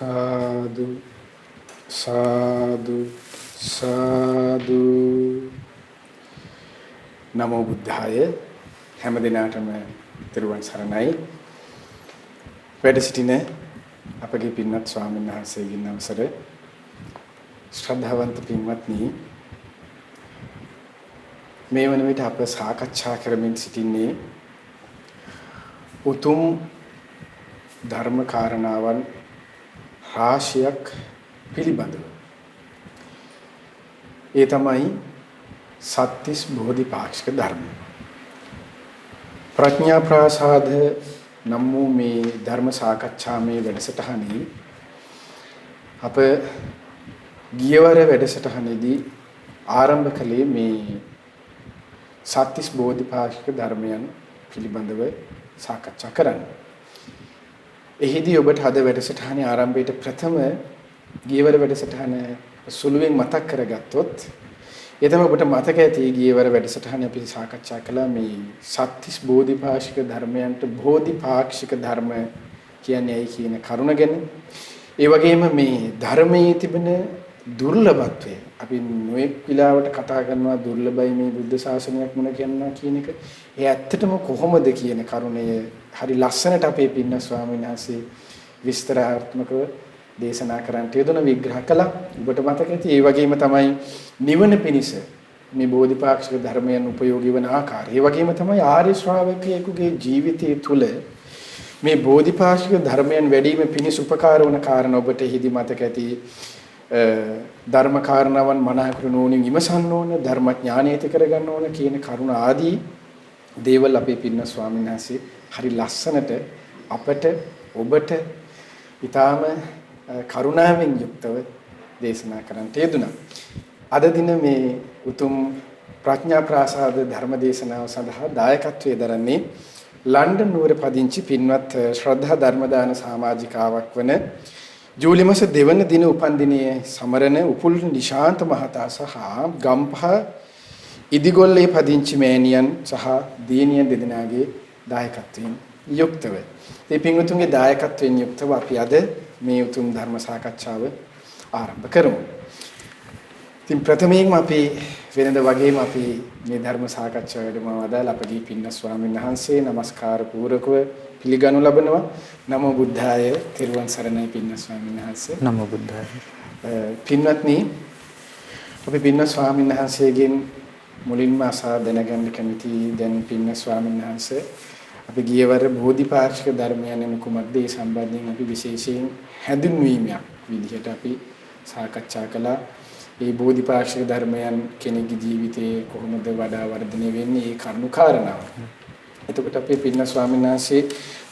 සාදු සාදු සාදු. නමෝ බුද්ධාය. හැම දිනාටම තෙරුවන් සරණයි. වැඩ සිටින අපගේ පින්වත් ස්වාමීන් වහන්සේගෙන් අවසර ශ්‍රද්ධාවන්ත පින්වත්නි, මේ වන විට අප සාකච්ඡා කරමින් සිටින්නේ උතුම් ධර්ම කාරණාවන් රාශියක් පිළිබඳව. ඒ තමයි සත්‍තිස් බෝධිපාක්ෂික ධර්ම. ප්‍රඥා ප්‍රාසාද නම් වූ මේ ධර්ම සාකච්ඡාමේ වැඩසටහනේ අප ගියවර වැඩසටහනේදී ආරම්භ කළේ මේ සත්‍තිස් බෝධිපාක්ෂික ධර්මයන් පිළිබඳව සාකච්ඡා කරන්න. එහිදී ඔබට අද වැඩසටහනේ ආරම්භයේ ප්‍රථම ගියවර වැඩසටහන සුළුවෙන් මතක් කරගත්තොත් ඒ තමයි ඔබට මතක ඇති ගියවර වැඩසටහනේ අපි සාකච්ඡා කළා මේ සත්‍තිස් බෝධිපාක්ෂික ධර්මයන්ට බෝධිපාක්ෂික ධර්ම කියන්නේ ඇයි කියන කරුණ ගැන. ඒ වගේම මේ ධර්මයේ තිබෙන දුර්ලභත්වය අපි නොඑක් විලාවට කතා කරනවා දුර්ලභයි මේ බුද්ධ ශාසනයක් මොන කියනවා කියන එක. ඒ ඇත්තටම කොහොමද කියන කරුණය හරි ලස්සනට අපේ පින්න ස්වාමීන් වහන්සේ විස්තරාත්මකව දේශනා කරන්නට යෙදුන විග්‍රහ කළා. ඔබට මතක ඇති. ඒ වගේම තමයි නිවන පිණිස මේ බෝධිපාක්ෂික ධර්මයන් උපයෝගී වන ආකාරය. ඒ වගේම තමයි ආර්ය ශ්‍රාවකයෙකුගේ ජීවිතය තුළ මේ බෝධිපාක්ෂික ධර්මයන් වැඩිම පිණිස උපකාර වන කාරණා ඔබට හිදී මතක ඇති. ධර්ම කාරණාවන් මනහකර නෝනින් ඉමසන්න ඕන, ධර්මඥානය ඇති කරගන්න ඕන කියන කරුණ ආදී දේවල් අපේ පින්න ස්වාමීන් වහන්සේ හරි ලස්සනට අපට ඔබට ඊටාම කරුණාවෙන් යුක්තව දේශනා කරන්නට යෙදුණා. අද දින මේ උතුම් ප්‍රඥා ප්‍රාසාද ධර්ම දේශනාව සඳහා දායකත්වයේ දරන්නේ ලන්ඩන් නුවර පදිංචි පින්වත් ශ්‍රද්ධා ධර්මදාන සමාජිකාවක් වන ජූලි මාස 2 වන දින උපන්දිනයේ සමරන උපුල් නිශාන්ත මහතා සහ ගම්පහ ඉදිගොල්ලේ පදිංචි මෑණියන් සහ දියණියන් දෙදෙනාගේ දායකත්වයෙන් යුක්තව. මේ පින්වතුන්ගේ දායකත්වයෙන් යුක්තව අපි අද මේ උතුම් ධර්ම සාකච්ඡාව ආරම්භ කරමු. ඉතින් ප්‍රථමයෙන්ම අපි වෙනද වගේම අපි මේ ධර්ම සාකච්ඡාව වැඩමවදාල අපගේ පින්න ස්වාමීන් වහන්සේ নমස්කාර පූරකව පිළිගනු ලබනවා. නමෝ බුද්ධාය. තෙරුවන් සරණයි පින්න ස්වාමීන් වහන්සේ. නමෝ බුද්ධාය. පින්වත්නි, අපි පින්න ස්වාමීන් වහන්සේගෙන් මුලින්ම අසා දැනගන්න කැමති දැන් පින්න ස්වාමීන් වහන්සේ අපි ගියවර බෝධිපාක්ෂික ධර්මයන් යන කුමක්ද ඒ සම්බන්ධයෙන් අපි විශේෂයෙන් හැඳින්වීමක් විදිහට අපි සාකච්ඡා කළා. මේ බෝධිපාක්ෂික ධර්මයන් කෙනෙකුගේ ජීවිතයේ කොහොමද වඩා වර්ධනය වෙන්නේ ඒ කරුණු කාරණාව. එතකොට අපේ පින්න ස්වාමීන් වහන්සේ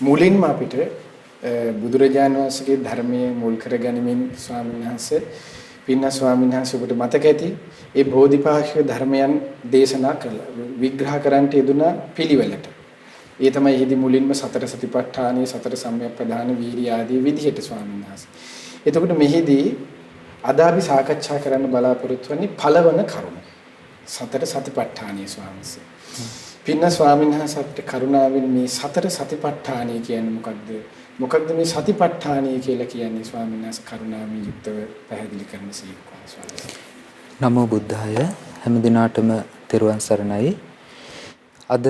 මුලින්ම අපිට බුදුරජාණන් වහන්සේගේ ධර්මයේ මුල් කරගනිමින් ස්වාමීන් වහන්සේ පින්න ස්වාමීන් වහන්සේ ඔබට මතක ඇති ඒ බෝධිපාක්ෂික ධර්මයන් දේශනා කළා විග්‍රහ කරන්නට යෙදුන පිළිවෙලට. ඒ තමයි එහිදී මුලින්ම සතර සතිපට්ඨානයේ සතර සම්‍යක් ප්‍රදාන වීර්ය ආදී විදිහට ස්වාමීන් වහන්සේ. එතකොට මෙහිදී අද අපි සාකච්ඡා කරන්න බලාපොරොත්තු වෙන්නේ පළවන කරුණ. සතර සතිපට්ඨානයේ ස්වාමීන් වහන්සේ. පින්න ස්වාමීන් වහන්සේ අපිට කරුණාවෙන් මේ සතර සතිපට්ඨානය කියන්නේ මොකක්ද? මොකක්ද මේ සතිපට්ඨානය කියලා කියන්නේ ස්වාමීන් වහන්සේ කරුණාවෙන් යුක්තව පැහැදිලි කරන්න සීක්වා ස්වාමීන් වහන්සේ. නමෝ බුද්ධාය. හැම දිනාටම තෙරුවන් සරණයි. අද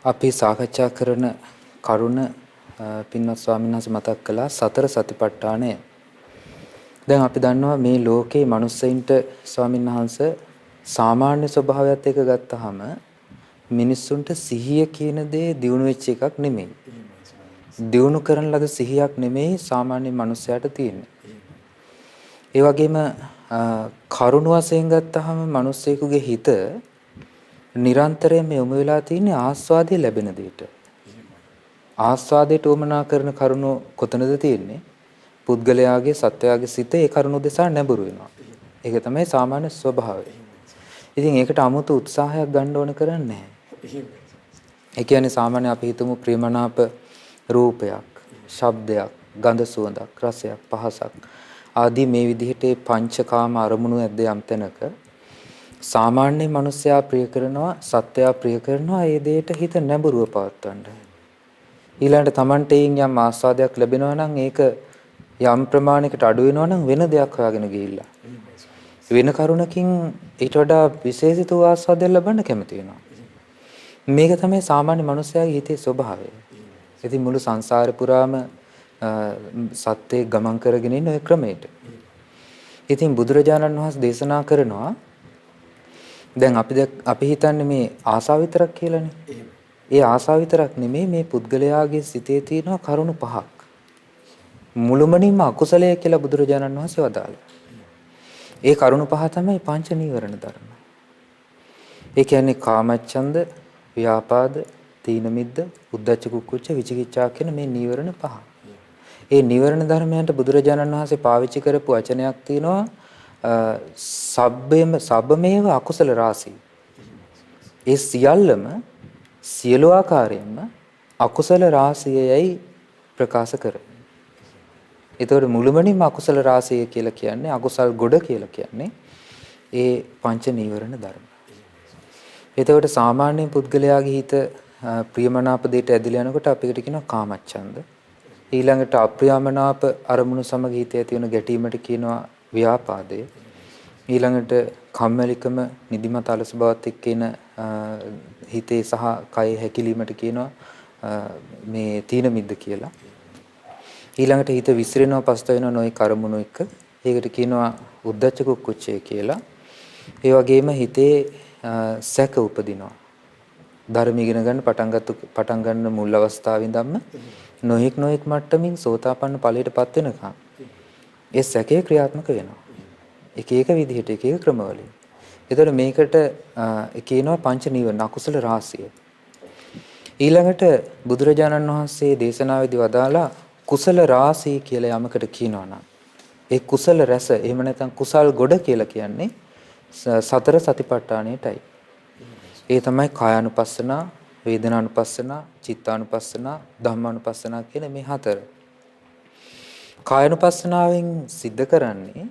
අපි සාකච්ඡා කරන කරුණ පින්වත් ස්වාමීන් වහන්සේ මතක් කළා සතර සතිපට්ඨානය. දැන් අපි දන්නවා මේ ලෝකේ මිනිස්සුන්ට ස්වාමීන් වහන්සේ සාමාන්‍ය ස්වභාවයත් එක්ක ගත්තාම මිනිස්සුන්ට සිහිය කියන දේ දියුණු වෙච්ච එකක් නෙමෙයි. දියුණු කරන ලද සිහියක් නෙමෙයි සාමාන්‍ය මිනිසයාට තියෙන්නේ. ඒ වගේම කරුණ වශයෙන් ගත්තාම මිනිස්සෙකුගේ හිත නිරන්තරයෙන් යොමු වෙලා තියෙන්නේ ආස්වාදයේ ලැබෙන දෙයට. ආස්වාදයට උමනා කරන කරුණ කොතනද තියෙන්නේ? පුද්ගලයාගේ සත්වයාගේ සිත ඒ කරුණ දෙසා නැඹුරු වෙනවා. ඒක තමයි සාමාන්‍ය ස්වභාවය. ඉතින් ඒකට 아무තු උත්සාහයක් ගන්න ඕන කරන්නේ නැහැ. ඒ කියන්නේ සාමාන්‍ය අපි හිතමු ප්‍රේමනාප රූපයක්, ශබ්දයක්, ගඳ සුවඳක්, රසයක්, පහසක් ආදී මේ විදිහට පංචකාම අරමුණු ඇද්ද යම් තැනක සාමාන්‍ය මිනිසයා ප්‍රිය කරනවා, සත්වයා ප්‍රිය කරනවා ඒ දෙයට හිත නැඹුරුව පවත්වන්න. ඊළඟට Tamanට යම් ආස්වාදයක් ලැබෙනවා නම් ඒක යම් ප්‍රමාණයකට අඩු වෙනවා නම් වෙන දෙයක් හොයාගෙන ගිහිල්ලා වෙන කරුණකින් ඊට වඩා විශේෂිත ආස්වාදයක් ලබන්න කැමති වෙනවා. මේක තමයි සාමාන්‍ය මනුස්සයාගේ හිතේ ස්වභාවය. ඉතින් මුළු සංසාරේ පුරාම සත්‍යය ගමන් කරගෙන ඉන්න ඔය ක්‍රමයට. ඉතින් බුදුරජාණන් වහන්සේ දේශනා කරනවා දැන් අපි හිතන්නේ මේ ආසාව විතරක් කියලානේ. ඒ ආසාව විතරක් නෙමෙයි මේ පුද්ගලයාගේ සිතේ තියෙන කරුණු පහක්. මුළුමනින්ම අකුසලය කියලා බුදුරජාණන් වහන්සේ වදාළා. ඒ කරුණු පහ තමයි පංච නීවරණ ධර්ම. ඒ කියන්නේ කාමච්ඡන්ද, ව්‍යාපාද, තීන මිද්ද, උද්ධච්ච කුක්කුච්ච, විචිකිච්ඡා කියන මේ නීවරණ පහ. ඒ නීවරණ ධර්මයන්ට බුදුරජාණන් වහන්සේ පාවිච්චි කරපු වචනයක් තියෙනවා සබ්බමේව අකුසල රාශී. ඒ සියල්ලම සියලු ආකාරයෙන්ම අකුසල රාශියයි ප්‍රකාශ කරන්නේ. ඒතකොට මුළුමනින්ම අකුසල රාශිය කියලා කියන්නේ අකුසල් ගොඩ කියලා කියන්නේ ඒ පංච නීවරණ ධර්ම. ඒතකොට සාමාන්‍ය පුද්ගලයාගේ හිත ප්‍රියමනාප දෙයට ඇදලා යනකොට අපිට කියනවා කාමච්ඡන්ද. ඊළඟට අප්‍රියමනාප අරමුණු සමග හිත ඇති වෙන ගැටීමට කියනවා ව්‍යාපාදය. ඊළඟට කම්මැලිකම නිදිමත අලස බවත් එක්ක එන හිතේ සහ කය හැකිලීමට කියනවා මේ තීන මිද්ද කියලා. ඊළඟට හිත විසිරෙනවා පස්ත වෙනවා නොයි කර්මුණු එක. ඒකට කියනවා උද්ධච්ච කුක්කුච්චය කියලා. ඒ වගේම හිතේ සැක උපදිනවා. ධර්ම ඉගෙන ගන්න පටන් ගන්න මුල් අවස්ථාවේ ඉඳන්ම නොඑක් මට්ටමින් සෝතාපන්න ඵලයටපත් වෙනකම් ඒ සැකේ ක්‍රියාත්මක වෙනවා. එක එක විදිහට එක එක ක්‍රමවලින්. ඒතර මේකට කියනවා පංච නීවරණ අකුසල රාශිය. ඊළඟට බුදුරජාණන් වහන්සේ දේශනාවේදී වදාලා කුසල රාශිය කියලා යමකට කියනවා නම් ඒ කුසල රැස එහෙම නැත්නම් කුසල් ගොඩ කියලා කියන්නේ සතර සතිපට්ඨානයටයි. ඒ තමයි කායානුපස්සනා, වේදනානුපස්සනා, චිත්තානුපස්සනා, ධම්මානුපස්සනා කියන මේ හතර. කායානුපස්සනාවෙන් සිද්ධ කරන්නේ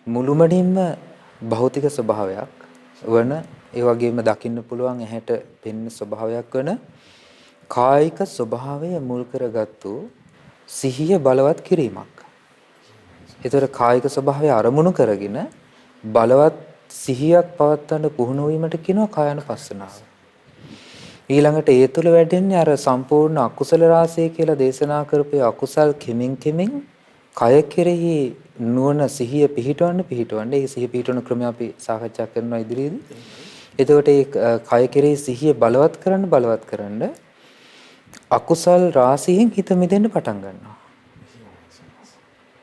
මුළුමනින්ම භෞතික ස්වභාවයක් වන ඒ වගේම දකින්න පුළුවන් ඇහැට පෙනෙන ස්වභාවයක් වන කායික ස්වභාවය මුල් කරගත්තු සිහිය බලවත් කිරීමක්. ඒතර කායික ස්වභාවය අරමුණු කරගෙන බලවත් සිහියක් පවත්වන්න පුහුණු වීමට කියනවා කායानुපස්සනාව. ඊළඟට ඒ තුළ වැඩෙන්නේ අර සම්පූර්ණ අකුසල රාශිය කියලා දේශනා කරපු අකුසල් කෙමින් කය කෙරෙහි නුවණ සිහිය පිහිටවන්න ඒ සිහිය පිහිටවන ක්‍රමය අපි සාකච්ඡා කරනවා ඉදිරියේදී. එතකොට ඒ කය කෙරෙහි සිහිය බලවත් කරන්න අකුසල් රාශියෙන් හිත මිදෙන්න පටන් ගන්නවා.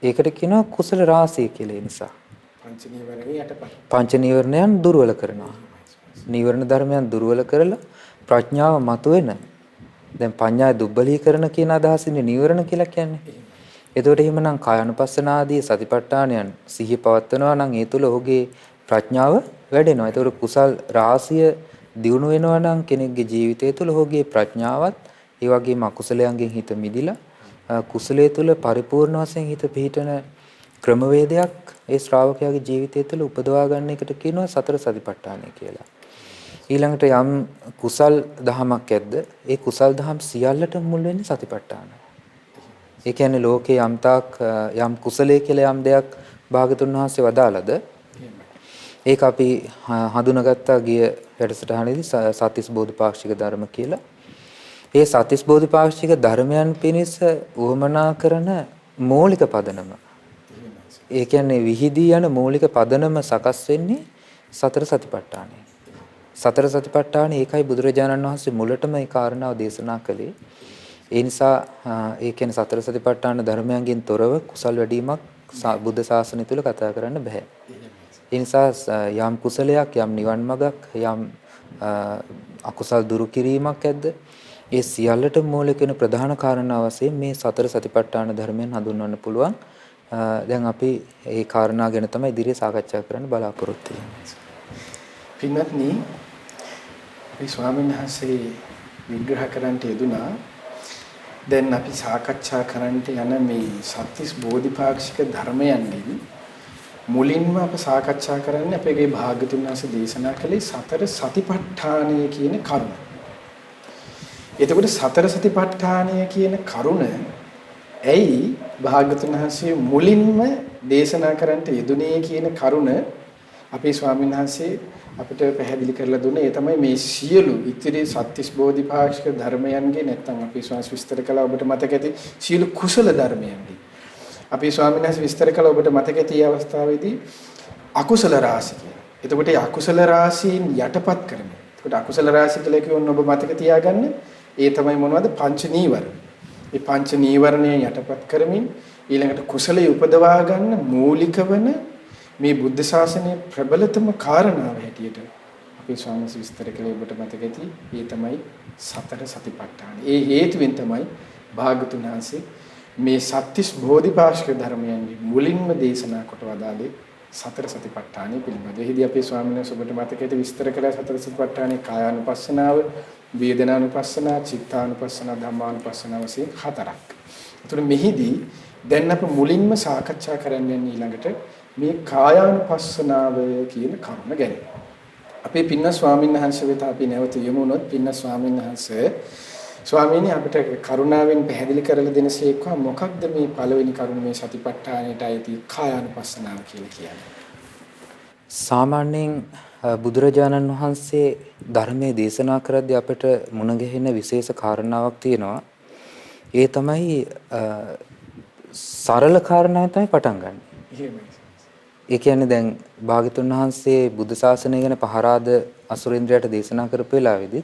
ඒකට කියනවා කුසල රාශිය කියලා. ඒ නිසා පංච නීවරණයන් දුර්වල කරනවා. නීවරණ ධර්මයන් දුර්වල කරලා ප්‍රඥාව මතුවෙන. දැන් පඤ්ඤා දුබ්බලීකරණ කියන අදහසින් නීවරණ කියලා කියන්නේ. එතකොට එහෙමනම් කායानुපස්සනාදී සතිපට්ඨානයන් සිහිය පවත්වනවා නම් ඒ තුල ඔහුගේ ප්‍රඥාව වැඩෙනවා. එතකොට කුසල් රාශිය දියුණු වෙනවා නම් කෙනෙක්ගේ ජීවිතය තුළ ඔහුගේ ප්‍රඥාවත් ඒ වගේම අකුසලයන්ගෙන් හිත මිදිලා කුසලයේ තුල පරිපූර්ණ වශයෙන් හිත පිහිටන ක්‍රමවේදයක් ඒ ශ්‍රාවකයාගේ ජීවිතය තුළ උපදවා ගන්න එකට කියනවා සතර සතිපට්ඨානය කියලා. ඊළඟට යම් කුසල් දහමක් ඇද්ද ඒ කුසල් දහම් සියල්ලට මුල් වෙන්නේ සතිපට්ඨානය. ඒ කියන්නේ ලෝකේ යම් කුසලයේ කියලා යම් දෙයක් භාගතුන් වහන්සේ වදාළද ඒක අපි හඳුනාගත්තා ගිය වැඩසටහනේදී සත්‍තිස් බෝධිපාක්ෂික ධර්ම කියලා. ඒ සත්‍තිස් බෝධිපාක්ෂික ධර්මයන් පිණිස උවමනා කරන මූලික පදනම. ඒ කියන්නේ විහිදී යන මූලික පදනම සකස් වෙන්නේ සතර සතිපට්ඨානයි. සතර සතිපට්ඨානයි ඒකයි බුදුරජාණන් වහන්සේ මුලටම ඒ කාරණාව දේශනා කළේ. ඒ නිසා ඒ කියන්නේ සතර සතිපට්ඨාන ධර්මයන්ගෙන් තොරව කුසල් වැඩිමක් බුද්ධ ශාසනය තුල කතා කරන්න බෑ. ඒ නිසා යම් කුසලයක් යම් නිවන් මඟක් යම් අකුසල් දුරු කිරීමක් ඇද්ද ඒ සියල්ලට මූලික වෙන ප්‍රධාන කාරණා වශයෙන් මේ සතර සතිපට්ඨාන ධර්මයන් හඳුන්වන්න පුළුවන්. දැන් අපි ඒ කාරණා ගැන තමයි ඉදිරියේ සාකච්ඡා කරන්න බලාපොරොත්තු වෙන්නේ. පින්වත්නි, මේ ස්වාමීන් වහන්සේ විග්‍රහ කරන්න යෙදුනා. දැන් අපි සාකච්ඡා කරන්න යන මේ සත්‍තිස් බෝධිපාක්ෂික ධර්මයන්ගෙන් මුලින්ම අප සාකච්ඡා කරන්නේ අපේ භාග්‍යතුන් වහන්සේ දේශනා කළේ සතර සතිපට්ඨානය කියන කරුණ. එතකොට සතර සතිපට්ඨානය කියන කරුණ ඇයි භාග්‍යතුන් වහන්සේ මුලින්ම දේශනා කරන්නට යෙදුනේ කියන කරුණ අපේ ස්වාමීන් වහන්සේ අපිට පැහැදිලි කරලා දුන්නේ. ඒ තමයි මේ සියලු ඉතිරි සත්‍තිස් බෝධිපාක්ෂික ධර්මයන්ගේ නැත්නම් අපේ ස්වාමීන් විස්තර කළා ඔබට මතක ඇති සියලු කුසල ධර්මයන්ගේ. අපේ ස්වාමීන් වහන්සේ විස්තර කළා ඔබට මතක ඇති මේ අවස්ථාවේදී අකුසල රාශිය කියලා. එතකොට මේ අකුසල රාශීන් යටපත් කරන. එතකොට අකුසල රාශිය කියලා කියවන්න ඔබ මතක තියාගන්න. ඒ තමයි මොනවද? පංච නීවරණ. මේ පංච නීවරණය යටපත් කරමින් ඊළඟට කුසලයේ උපදවා ගන්න මූලික වන මේ බුද්ධ ශාසනයේ ප්‍රබලතම කාරණාව හැටියට අපේ ස්වාමීන් වහන්සේ විස්තර කළේ ඔබට මතක ඇති. ඒ තමයි සතර සතිපට්ඨාන. ඒ හේතුවෙන් තමයි භාග්‍යතුන් වහන්සේ මේ සත්‍තිස් බෝධිපාක්ෂික ධර්මයන්ගේ මුලින්ම දේශනා කොට වදාළේ සතර සතිපට්ඨානෙ පිළිබඳව. එහිදී අපේ ස්වාමීන් වහන්සේ ඔබට මතක ඇති විස්තර කළ සතර සතිපට්ඨානේ කායානුපස්සනාව, වේදනානුපස්සනාව, චිත්තානුපස්සනාව, ධම්මානුපස්සනාව වශයෙන් හතරක්. ඒතර මෙහිදී දැන් අප මුලින්ම සාකච්ඡා කරන්න යන්නේ ඊළඟට මේ කායානුපස්සනාව කියන කරුණ ගැන. අපේ පින්න ස්වාමීන් වහන්සේ වෙත අපි නැවත යමු වුණොත් පින්න ස්වාමීන් වහන්සේ ස්වාමීනි අපිට කරුණාවෙන් පැහැදිලි කරලා දෙනසේකවා මොකක්ද මේ පළවෙනි කරුණ මේ සතිපට්ඨානයට අයිති කායානුපස්සනාව කියලා කියන්නේ. සාමාන්‍යයෙන් බුදුරජාණන් වහන්සේ ධර්මයේ දේශනා කරද්දී අපිට මුණ ගැහෙන විශේෂ කාරණාවක් තියෙනවා. ඒ තමයි සරල කාරණාවෙන් තමයි පටන් ගන්න. ඒ කියන්නේ දැන් භාග්‍යතුන් වහන්සේ බුද්ධ ශාසනය ගැන පහරාද අසුරේන්ද්‍රයාට දේශනා කරපු වෙලාවේදී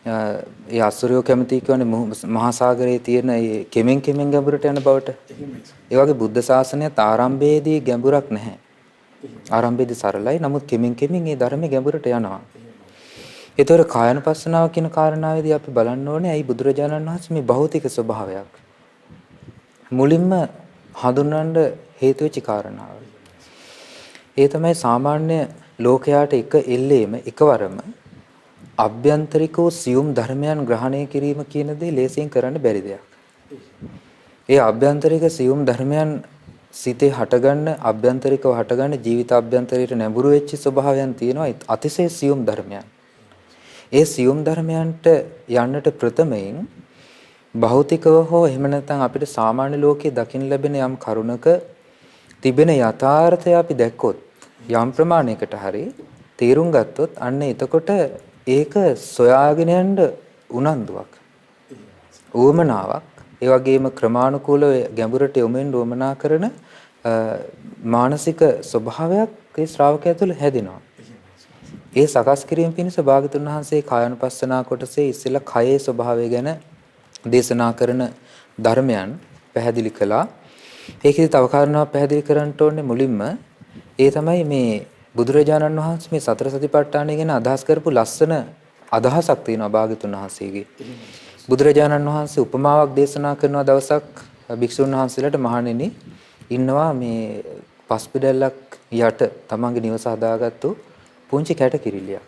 ඒ අසුරයෝ කැමති කියන්නේ මහා සාගරයේ තියෙන ඒ කෙමෙන් ගැඹුරට යන බවට. ඒ වගේ බුද්ධ ශාසනයත් ආරම්භයේදී ගැඹුරක් නැහැ. ආරම්භයේදී සරලයි. නමුත් කෙමෙන් මේ ධර්මයේ ගැඹුරට යනවා. ඒතර කායනුපස්සනාව කියන කාරණාවේදී අපි බලන්න ඕනේ ඇයි බුදුරජාණන් වහන්සේ මේ භෞතික ස්වභාවයක් මුලින්ම හඳුන්වන්න හේතු වෙච්ච කාරණාව. ඒ තමයි සාමාන්‍ය ලෝකයාට එක එල්ලේම එකවරම අභ්‍යන්තරිකව සියුම් ධර්මයන් ග්‍රහණය කිරීම කියන දේ ලේසියෙන් කරන්න බැරි දෙයක්. ඒ අභ්‍යන්තරික සියුම් ධර්මයන් සිතේ හටගන්න අභ්‍යන්තරිකව හටගන්න ජීවිත අභ්‍යන්තරයට නැඹුරු වෙච්ච ස්වභාවයන් තියෙනවා අතිශය සියුම් ධර්මයන්. ඒ සියුම් ධර්මයන්ට යන්නට ප්‍රථමයෙන් භෞතිකව හෝ එහෙම නැත්නම් අපිට සාමාන්‍ය ලෝකයේ දකින්න ලැබෙන යම් කරුණක තිබෙන යථාර්ථය අපි දැක්කොත් යම් ප්‍රමාණයකට හරි තේරුම් ගත්තොත් අන්න එතකොට ඒක සොයාගෙන යන්න උනන්දුවක් උවමනාවක් ඒ වගේම ක්‍රමානුකූලව ගැඹුරට යොමුෙන් උවමනා කරන මානසික ස්වභාවයක් ඒ ශ්‍රාවකයා තුළ හැදෙනවා. ඒ සකස් කිරීම පිණිස භාගතුන් වහන්සේ කායනුපස්සනා කොටසේ ඉස්සෙල්ලා කයේ ස්වභාවය ගැන දේශනා කරන ධර්මයන් පැහැදිලි කළා. ඒකෙදි තව කාරණාවක් පැහැදිලි කරන්න ඕනේ මුලින්ම ඒ තමයි මේ බුදුරජාණන් වහන්සේ මේ සතර සතිපට්ඨානය ගැන අදහස් කරපු ලස්සන අදහසක් තියෙනවා භාගතුන් වහන්සේගේ. බුදුරජාණන් වහන්සේ උපමාවක් දේශනා කරන දවසක් භික්ෂුන් වහන්සේලාට මහණෙනි ඉන්නවා මේ පස්පිඩල්ලක් යට තමන්ගේ නිවස හදාගත්තු පුංචි කැටකිරිල්ලයක්.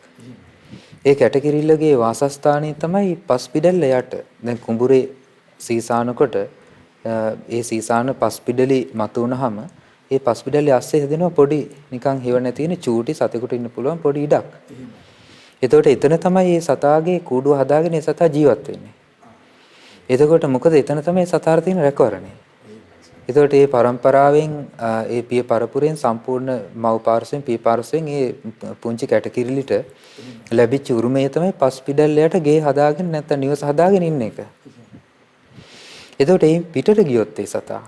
ඒ කැටකිරිල්ලගේ වාසස්ථානයේ තමයි පස්පිඩල්ල යට. දැන් කුඹුරේ සීසානකොට ඒ සීසාන පස්පිඩලි මතු වුනහම ඒ පස්පිඩලේ අස්සේ හැදෙනවා පොඩි නිකන් හෙව නැති වෙන චූටි සතෙකුට ඉන්න පුළුවන් පොඩි ඉඩක්. එතකොට එතන තමයි මේ සතාගේ කූඩුව හදාගෙන ඒ සතා ජීවත් වෙන්නේ. එතකොට මොකද එතන තමයි සතාර තියෙන රැකවරණය. එතකොට මේ પરම්පරාවෙන් ඒ පිය පරපුරෙන් සම්පූර්ණ මව් පාර්ශ්වයෙන් පිය පාර්ශ්වයෙන් මේ පුංචි කැටකිරිලිට ලැබිච්ච උරුමය තමයි පස්පිඩල්ලයට ගේ හදාගෙන නැත්නම් නිවස හදාගෙන ඉන්න එක. එතකොට මේ පිටට ගියොත් ඒ සතා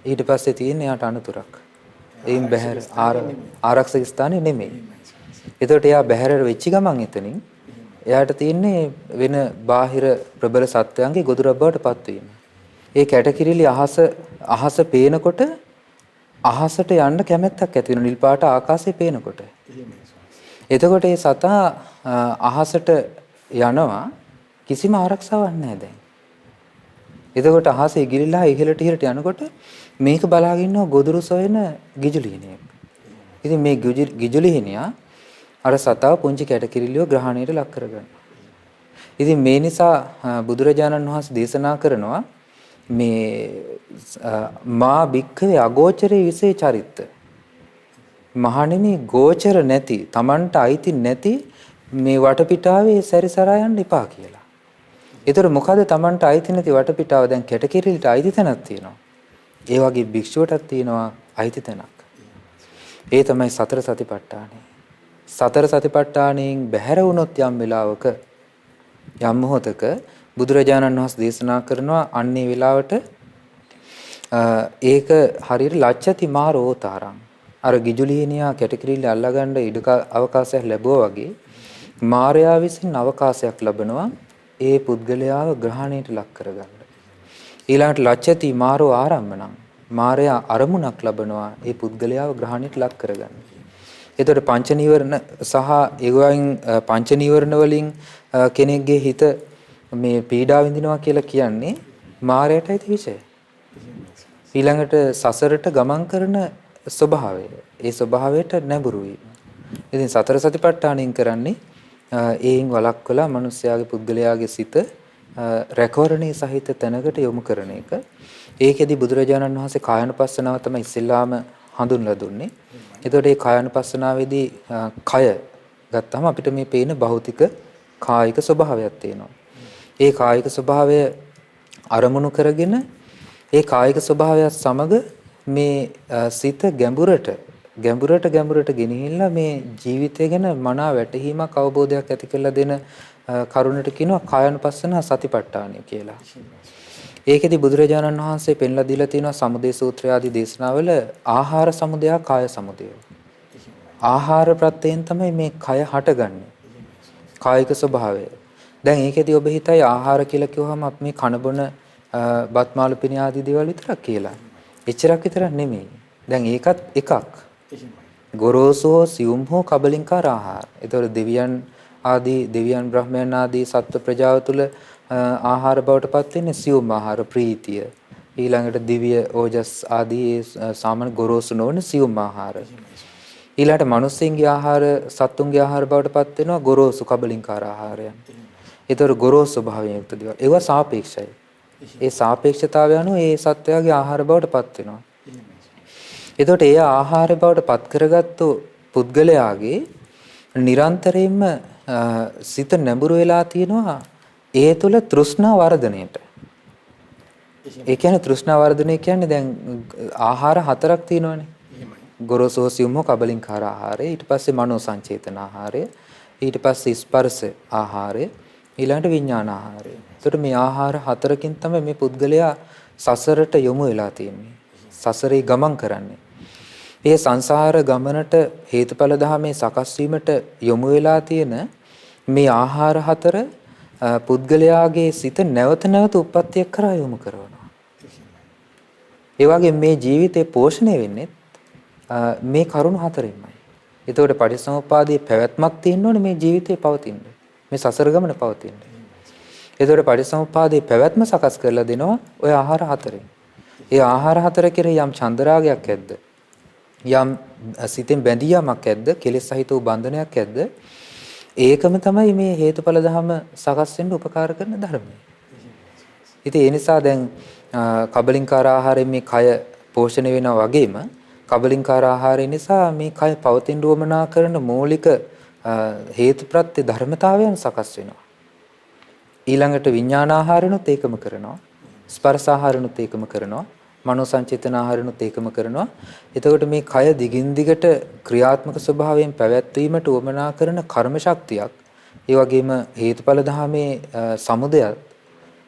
ඊට පස්සේ තියෙන යාට අනතුරක්. එයින් බහැර ආරක්ෂක ස්ථානේ නෙමෙයි. එතකොට එයා බහැර වෙච්ච ගමන් එතනින් එයාට තියෙන්නේ වෙන බාහිර ප්‍රබල සත්වයන්ගේ ගොදුරක් බවට පත්වීම. ඒ කැටකිරිලි අහස පේනකොට අහසට යන්න කැමැත්තක් ඇති වෙන නිල් පාට ආකාශය පේනකොට. එතකොට ඒ සතා අහසට යනවා කිසිම ආරක්ෂාවක් නැහැ දැන්. එතකොට අහසේ ගිලිලා ඉහළට යනකොට මේක බලාගෙන ඉන්නවා ගොදුරු සොයන ගිජුලිහිනියෙක්. ඉතින් මේ ගිජුලිහිනියා අර සතාව පුංචි කැටකිරිලිව ග්‍රහණයට ලක් කරගන්නවා. ඉතින් මේ නිසා බුදුරජාණන් වහන්සේ දේශනා කරනවා මේ මා භික්ඛවේ අගෝචරේ විසේ චරිත. මහණෙනි ගෝචර නැති, Tamanට අයිති නැති මේ වටපිටාවේ සැරිසරා යන්න එපා කියලා. ඒතර මොකද Tamanට අයිති නැති වටපිටාව දැන් කැටකිරිලිට අයිති තැනක් තියෙනවා. ඒ වගේ භික්ෂුවටත් තියෙනවා අයිති තැනක්. ඒ තමයි සතර සතිපට්ඨානය. සතර සතිපට්ඨානයෙන් බැහැර වුණොත් යම් වෙලාවක යම් මොහොතක බුදුරජාණන් වහන්සේ දේශනා කරනවා අන්නේ වෙලාවට ඒක හරියට ලච්ඡති මාරෝතරං. අර ගිජුලිහිනියා කැටකිරිල්ල අල්ලගන්න ඉඩ අවකාශයක් ලැබුවා වගේ මාරයා විසින් අවකාශයක් ලැබනවා ඒ පුද්ගලයාව ග්‍රහණයට ලක් කරගන්න. ඊළඟට ලච්ඡති මාරෝ ආරම්මණං. මාරයා අරමුණක් ලබනවා ඒ පුද්ගලයාව ග්‍රහණයට ලක් කරගන්න. එතකොට පංච නීවරණ සහ ඒගොයින් පංච නීවරණ වලින් කෙනෙක්ගේ හිත මේ පීඩා විඳිනවා කියලා කියන්නේ මායයටයි විශේෂය. ඊළඟට සසරට ගමන් කරන ස්වභාවය. ඒ ස්වභාවයට නැඹුරු වීම. ඉතින් සතර සතිපට්ඨානෙන් කරන්නේ ඒයින් වළක්වලා මිනිස්යාගේ පුද්ගලයාගේ සිත රැකවරණේ සහිත තැනකට යොමු කරන එක. ඒකෙදි බුදුරජාණන් වහන්සේ කායानुපස්සනාව තමයි ඉස්සෙල්ලාම හඳුන්ලා දුන්නේ. එතකොට මේ කායानुපස්සනාවේදී කය ගත්තාම අපිට මේ පේන භෞතික කායික ස්වභාවයක් තියෙනවා. ඒ කායික ස්වභාවය අරමුණු කරගෙන ඒ කායික ස්වභාවය සමග මේ සිත ගැඹුරට ගෙනහිල්ලා මේ ජීවිතය ගැන මනා වැටහීමක් අවබෝධයක් ඇති කරලා දෙන කරුණට කියනවා කායानुපස්සන සතිපට්ඨානය කියලා. ඒකෙදි බුදුරජාණන් වහන්සේ පෙන්ලා දීලා තියෙනවා සමුදය සූත්‍රය ආදී දේශනාවල ආහාර සමුදය කාය සමුදය. ආහාර ප්‍රත්‍යයෙන් තමයි මේ කය හටගන්නේ. කායික ස්වභාවය. දැන් ඒකෙදි ඔබ හිතයි ආහාර කියලා කිව්වම අපි මේ කන බොන බත් මාළු පිණි ආදී දේවල් විතරක් කියලා. එච්චරක් විතරක් නෙමෙයි. දැන් ඒකත් එකක්. ගොරෝසු හෝ සියුම් හෝ කබලින්කාර ආහාර. ඒතකොට දෙවියන් බ්‍රහ්මයන් ආදී සත්ව ප්‍රජාව තුළ ආහාර බවට පත් වෙන්නේ සියුම් ආහාර ප්‍රීතිය. ඊළඟට දිව්‍ය ඕජස් ආදී සාමාන්‍ය ගොරෝසු නොවන සියුම් ආහාර. ඊළඟට මිනිස්සුන්ගේ ආහාර සත්තුන්ගේ ආහාර බවට පත් වෙනවා ගොරෝසු කබලින්කාර ආහාරයන්. ඒතකොට ගොරෝසු ස්වභාවයෙන් යුක්ත දේවල්. ඒවා සාපේක්ෂයි. ඒ සාපේක්ෂතාවය අනුව ඒ සත්වයාගේ ආහාර බවට පත් වෙනවා. එතකොට ඒ ආහාර බවට පත් කරගත්තු පුද්ගලයාගේ නිරන්තරයෙන්ම සිත නැඹුරු වෙලා තියෙනවා ඒ තුල තෘෂ්ණා වර්ධනයට. ඒ කියන්නේ තෘෂ්ණා වර්ධනය කියන්නේ දැන් ආහාර හතරක් තියෙනවානේ. ගොරෝසු සියුම් කබලින්කාර ආහාරය, ඊට පස්සේ මනෝ සංචේතන ආහාරය, ඊට පස්සේ ස්පර්ශ ආහාරය, ඊළඟට විඥාන ආහාරය. එතකොට මේ ආහාර හතරකින් තමයි මේ පුද්ගලයා සසරට යොමු වෙලා තියෙන්නේ. සසරේ ගමන් කරන්නේ. මේ සංසාර ගමනට හේතුඵල ධමයේ සකස් වීමට යොමු වෙලා තියෙන මේ ආහාර හතර පුද්ගලයාගේ සිත නැවත නැවත උප්පත්තිය කරා යොමු කරනවා. ඒ වගේ මේ ජීවිතේ පෝෂණය වෙන්නේ මේ කරුණු හතරෙන්මයි. එතකොට පටිච්චසමුප්පාදයේ පැවැත්මක් තියෙන්න ඕනේ මේ ජීවිතේ පවතින්න. මේ සසර ගමන පවතින්න. එතකොට පටිච්චසමුප්පාදයේ පැවැත්ම සකස් කරලා දෙනවා ඔය ආහාර හතරෙන්. ඒ ආහාර හතර කෙරෙහි යම් චන්දරාගයක් ඇද්ද? යම් සිතෙන් බැඳියාමක් ඇද්ද? කෙලෙස් සහිත වූ බන්ධනයක් ඇද්ද? ඒකම තමයි මේ හේතුඵල ධම සකස් වෙන්න උපකාර කරන ධර්මය. ඉතින් ඒ නිසා දැන් කබලින්කාර ආහාරයෙන් මේ කය පෝෂණය වෙනවා වගේම කබලින්කාර ආහාරය නිසා මේ කය පවතින උවමනා කරන මූලික හේතුප්‍රත්‍ය ධර්මතාවයන් සකස් වෙනවා. ඊළඟට විඥාන ආහාරණුත් ඒකම කරනවා. ස්පර්ශ ආහාරණුත් ඒකම කරනවා. මනෝ සංචේතන ආහාරණුත් ඒකම කරනවා. එතකොට මේ කය දිගින් දිගට ක්‍රියාත්මක ස්වභාවයෙන් පැවැත්වීමට උවමනා කරන කර්ම ශක්තියක්, ඒ වගේම හේතුඵල ධමයේ සමුදයත්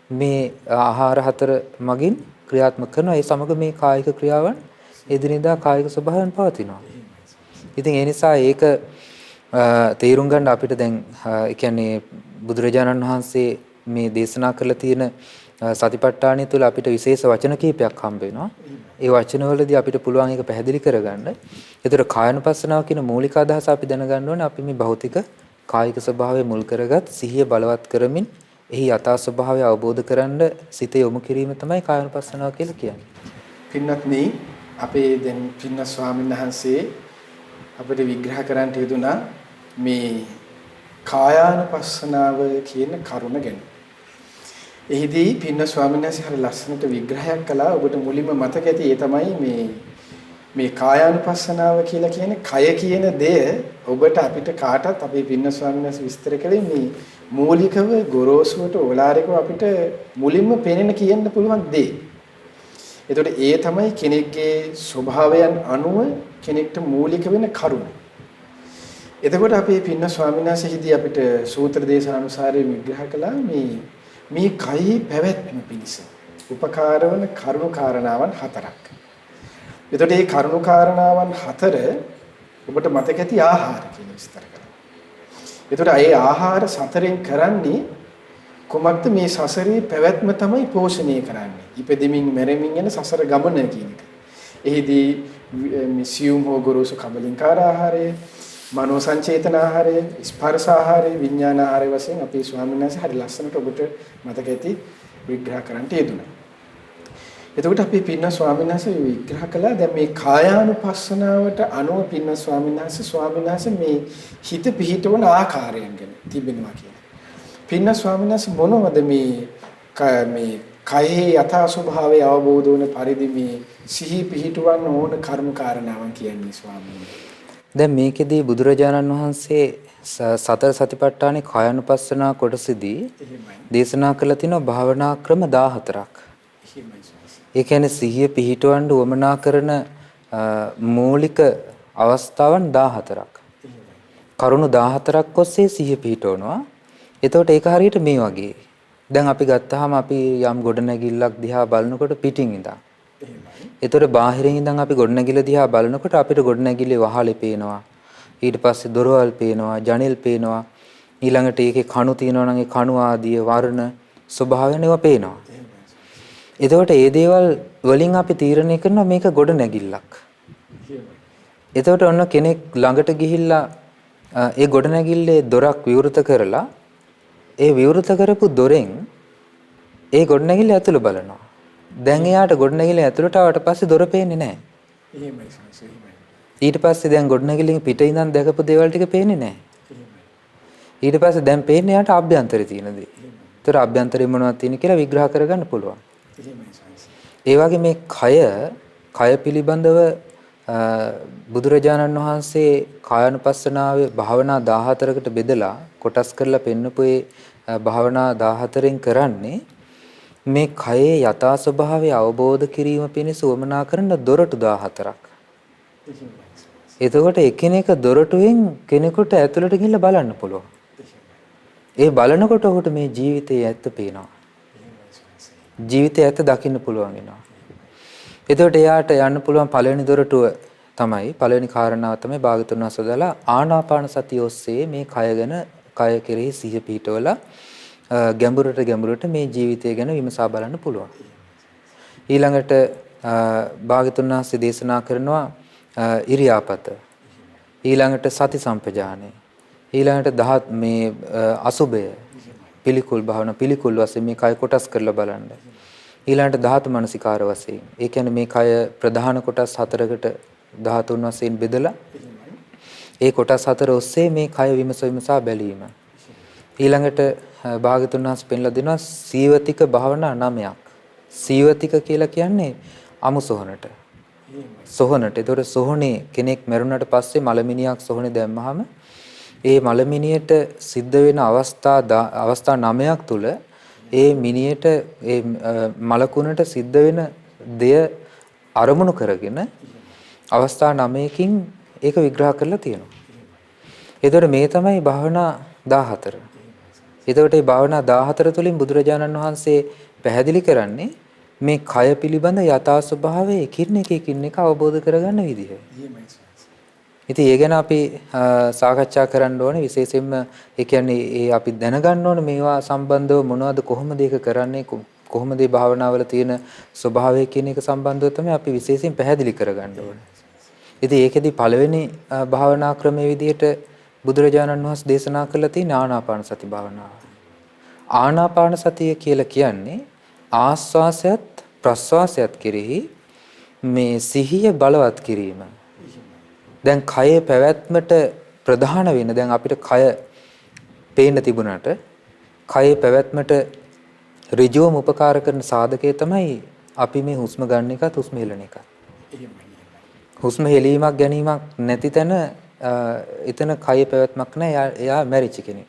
මේ ආහාර හතර මගින් ක්‍රියාත්මක කරනවා. ඒ සමග මේ කායික ක්‍රියාවන් එදිනෙදා කායික ස්වභාවයෙන් පවතිනවා. ඉතින් ඒ නිසා ඒක තේරුම් ගන්න අපිට දැන් ඒ කියන්නේ බුදුරජාණන් වහන්සේ මේ දේශනා කරලා තියෙන සතිපට්ඨානය තුළ අපිට විශේෂ වචන කීපයක් හම්බ වෙනවා. ඒ වචනවලදී අපිට පුළුවන් ඒක පැහැදිලි කරගන්න. ඒතර කායानुපස්සනාව කියන මූලික අදහස අපි දැනගන්න ඕනේ. අපි මේ භෞතික කායික ස්වභාවය මුල් කරගත් සිහිය බලවත් කරමින් එහි යථා ස්වභාවය අවබෝධ කරගන්න සිත යොමු කිරීම තමයි කායानुපස්සනාව කියලා කියන්නේ. පින්වත්නි, අපේ දැන් පින්න ස්වාමීන් වහන්සේ අපිට විග්‍රහ කරන්න යෙදුනා මේ කායානුපස්සනාව කියන කරුණ ගැන. එහිදී පින්න ස්වාමීන් වහන්සේ හරි ලස්සනට විග්‍රහයක් කළා. ඔබට මුලින්ම මතක ඇති ඒ තමයි මේ කායානුපස්සනාව කියලා කියන්නේ කය කියන දෙය ඔබට අපිට කාටත් අපේ පින්න ස්වාමීන් වහන්සේ විස්තර කළේ මේ මූලිකව ගොරෝසුවට ඕලාරිකව අපිට මුලින්ම පේනෙන කියන්න පුළුවන් දේ. එතකොට ඒ තමයි කෙනෙක්ගේ ස්වභාවයන් අනුව කෙනෙක්ට මූලික වෙන කරුණ. එතකොට අපි පින්න ස්වාමීන් වහන්සේහිදී අපිට සූත්‍ර දේශනානුසාරයෙන් විග්‍රහ කළා මේ කයි පැවැත්ම පිණිස උපකාර වන කරුණු කාරණාවන් 4ක්. එතකොට මේ කරුණු කාරණාවන් 4 ඔබට මතක ඇති ආහාර කියලා විස්තර කරනවා. එතකොට ඒ ආහාර 4ෙන් කරන්නේ කොමක්ද මේ සසරේ පැවැත්ම තමයි පෝෂණය කරන්නේ. ඉපදෙමින් මැරෙමින් යන සසර ගමන කියන එක. එහිදී මිසියුම් හෝ ගොරෝසු කබලින්කාර ආහාරය, මනෝ සංචේතන ආහාරය, ස්පර්ශ ආහාරය, විඥාන ආහාරය වශයෙන් අපේ ස්වාමීන් වහන්සේ හරි ලස්සනට ඔබට මතක ඇති විග්‍රහ කරන්න යෙදුණා. එතකොට අපි පින්න ස්වාමීන් වහන්සේ විග්‍රහ කළා දැන් මේ කායානුපස්සනාවට අනුව පින්න ස්වාමීන් වහන්සේ මේ හිත පිහිටවන ආකාරයන් ගැන තිබෙනවා කියලා. පින්න ස්වාමීන් වහන්සේ මොනවද මේ කයෙහි යථා ස්වභාවය අවබෝධ වන පරිදි මේ සිහි පිහිටවන්න ඕන කර්ම කාරණාවන් කියන්නේ ස්වාමීන් වහන්සේ. දැන් මේකෙදී බුදුරජාණන් වහන්සේ සතර සතිපට්ඨානේ කායानुපස්සනා කොටසදී දේශනා කළ තිනවා භාවනා ක්‍රම 14ක්. ඒ කියන්නේ සිහිය පිහිටවන්න උවමනා කරන මූලික අවස්ථාවන් 14ක්. කරුණු 14ක් ඔස්සේ සිහිය පිහිටවනවා. එතකොට ඒක හරියට මේ වගේ. දැන් අපි ගත්තාම අපි යම් ගොඩනැගිල්ලක් දිහා බලනකොට පිටින් ඉඳන්. එතකොට බාහිරින් ඉඳන් අපි ගොඩනැගිල්ල දිහා බලනකොට අපිට ගොඩනැගිල්ලේ වහලේ පේනවා. ඊට පස්සේ දොරවල් පේනවා, ජනෙල් පේනවා. ඊළඟට ඒකේ කණු තියෙනවා නම් ඒ කණු ආදී වර්ණ ස්වභාවයන් ඒවා පේනවා. එතකොට මේ දේවල් වලින් අපි තීරණය කරනවා මේක ගොඩනැගිල්ලක්. එතකොට ඔන්න කෙනෙක් ළඟට ගිහිල්ලා ඒ ගොඩනැගිල්ලේ දොරක් විවෘත කරලා ඒ විවෘත කරපු දොරෙන් ඒ ගොඩනැගිල්ල ඇතුළ බලනවා. දැන් එයාට ගොඩනැගිල්ල ඇතුළට ආවට පස්සේ දොර පේන්නේ නැහැ. ඊට පස්සේ දැන් ගොඩනැගිල්ලෙන් පිට ඉඳන් දැකපු දේවල් ටික පේන්නේ නැහැ. ඊට පස්සේ දැන් පේන්නේ එයාට අභ්‍යන්තරේ තියෙන දේ. ඒතර අභ්‍යන්තරේ මොනවද තියෙන්නේ කියලා විග්‍රහ කරගන්න පුළුවන්. ඒ වගේ මේ කය පිළිබඳව බුදුරජාණන් වහන්සේ කායानुපස්සනාවේ භාවනා 14කට බෙදලා කොටස් කරලා පෙන්නපු භාවනා 14න් කරන්නේ මේ කයේ යථා ස්වභාවය අවබෝධ කිරීම පිණිස උවමනා කරන දොරටු 14ක්. එතකොට එකිනෙක දොරටුවෙන් කෙනෙකුට ඇතුළට ගිහිල්ලා බලන්න පුළුවන්. ඒ බලනකොට ඔහුට මේ ජීවිතයේ ඇත්ත පේනවා. ජීවිතය ඇත්ත දකින්න පුළුවන් වෙනවා. එතකොට එයාට යන්න පුළුවන් පළවෙනි දොරටුව තමයි පළවෙනි කාරණාව තමයි භාගතුන් වහන්සේ දාලා ආනාපාන සතිය ඔස්සේ මේ කය කෙරෙහි සිහිය පිහිටවලා ගැඹුරට මේ ජීවිතය ගැන විමසා බලන්න පුළුවන්. ඊළඟට භාගතුන් වහන්සේ දේශනා කරනවා ඉරියාපත. ඊළඟට සති සම්පජානය. ඊළඟට මේ අසුබය පිළිකුල් භාවනා පිළිකුල් වශයෙන් මේ කය කොටස් කරලා බලන්න. ඊළඟට ධාතු මනසිකාර වශයෙන්. ඒ කියන්නේ මේ කය ප්‍රධාන කොටස් 4කට ධාතුන් වශයෙන් බෙදලා ඒ කොටස් 4 ඔස්සේ මේ කය විමසා බැලීම. ඊළඟට භාගතුන් වහන්සේ පෙන්ලා දෙනවා සීවතික භාවනා 9ක්. සීවතික කියලා කියන්නේ අමුසොහනට. සොහනට. ඒතකොට සොහනේ කෙනෙක් මැරුණට පස්සේ මලමිනියක් සොහනේ දැම්මහම ඒ මලමිනියට සිද්ධ වෙන අවස්ථා 9ක් තුල ඒ මිනියට ඒ මලකුණට සිද්ධ වෙන දෙය අරමුණු කරගෙන අවස්ථා 9කින් ඒක විග්‍රහ කරලා තියෙනවා. ඒතකොට මේ තමයි භාවනා 14. ඒතකොට මේ භාවනා 14 තුලින් බුදුරජාණන් වහන්සේ පැහැදිලි කරන්නේ මේ කය පිළිබඳ යථා ස්වභාවය එකින් එක අවබෝධ කරගන්න විදිහ. ඉතින් ඒ ගැන අපි සාකච්ඡා කරන්න ඕනේ විශේෂයෙන්ම ඒ කියන්නේ අපි දැනගන්න ඕනේ මේවා සම්බන්ධව මොනවද කොහොමද ඒක කරන්නේ කොහොමද මේ භාවනාවල තියෙන ස්වභාවය කියන එක සම්බන්ධව තමයි අපි විශේෂයෙන් පැහැදිලි කරගන්න ඕනේ. ඉතින් ඒකෙදි පළවෙනි භාවනා ක්‍රමයේ විදිහට බුදුරජාණන් වහන්සේ දේශනා කළා තියෙන ආනාපාන සති භාවනාව. ආනාපාන සතිය කියලා කියන්නේ ආස්වාසයත් ප්‍රස්වාසයත් කෙරෙහි මේ සිහිය බලවත් කිරීම. දැන් කයේ පැවැත්මට ප්‍රධාන වෙන දැන් අපිට කය පේන්න තිබුණාට කයේ පැවැත්මට ඍජුවම උපකාර කරන සාධකය තමයි අපි මේ හුස්ම ගන්න එකත් හුස්ම හෙලන එකත්. හුස්ම හෙලීමක් ගැනීමක් නැති තැන එතන කයේ පැවැත්මක් නැහැ. එයා මැරිච්ච කෙනෙක්.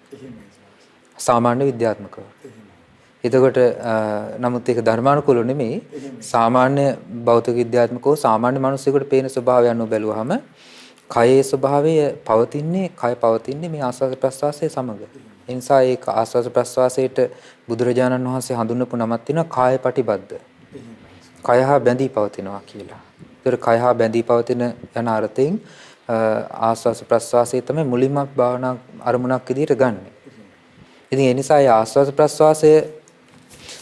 සාමාන්‍ය විද්‍යාත්මකව. එතකොට නමුත් ඒක ධර්මානුකූල නෙමෙයි. සාමාන්‍ය භෞතික විද්‍යාත්මකව සාමාන්‍ය මිනිස්සුෙකුට පේන ස්වභාවය අනුව බැලුවහම කයේ ස්වභාවය කය පවතින්නේ මේ ආස්වාද ප්‍රස්වාසයේ සමග. ඒ නිසා ඒ ආස්වාද ප්‍රස්වාසයට බුදුරජාණන් වහන්සේ හඳුන්වපු නමක් තියෙනවා කායපටිබද්ධ. කය හා බැඳී පවතිනවා කියලා. ඒතර කය හා බැඳී පවතින යන අර්ථයෙන් ආස්වාද ප්‍රස්වාසයේ තමයි මුලින්ම භාවනා අරමුණක් විදිහට ගන්නෙ. ඉතින් ඒ නිසා ඒ ආස්වාද ප්‍රස්වාසය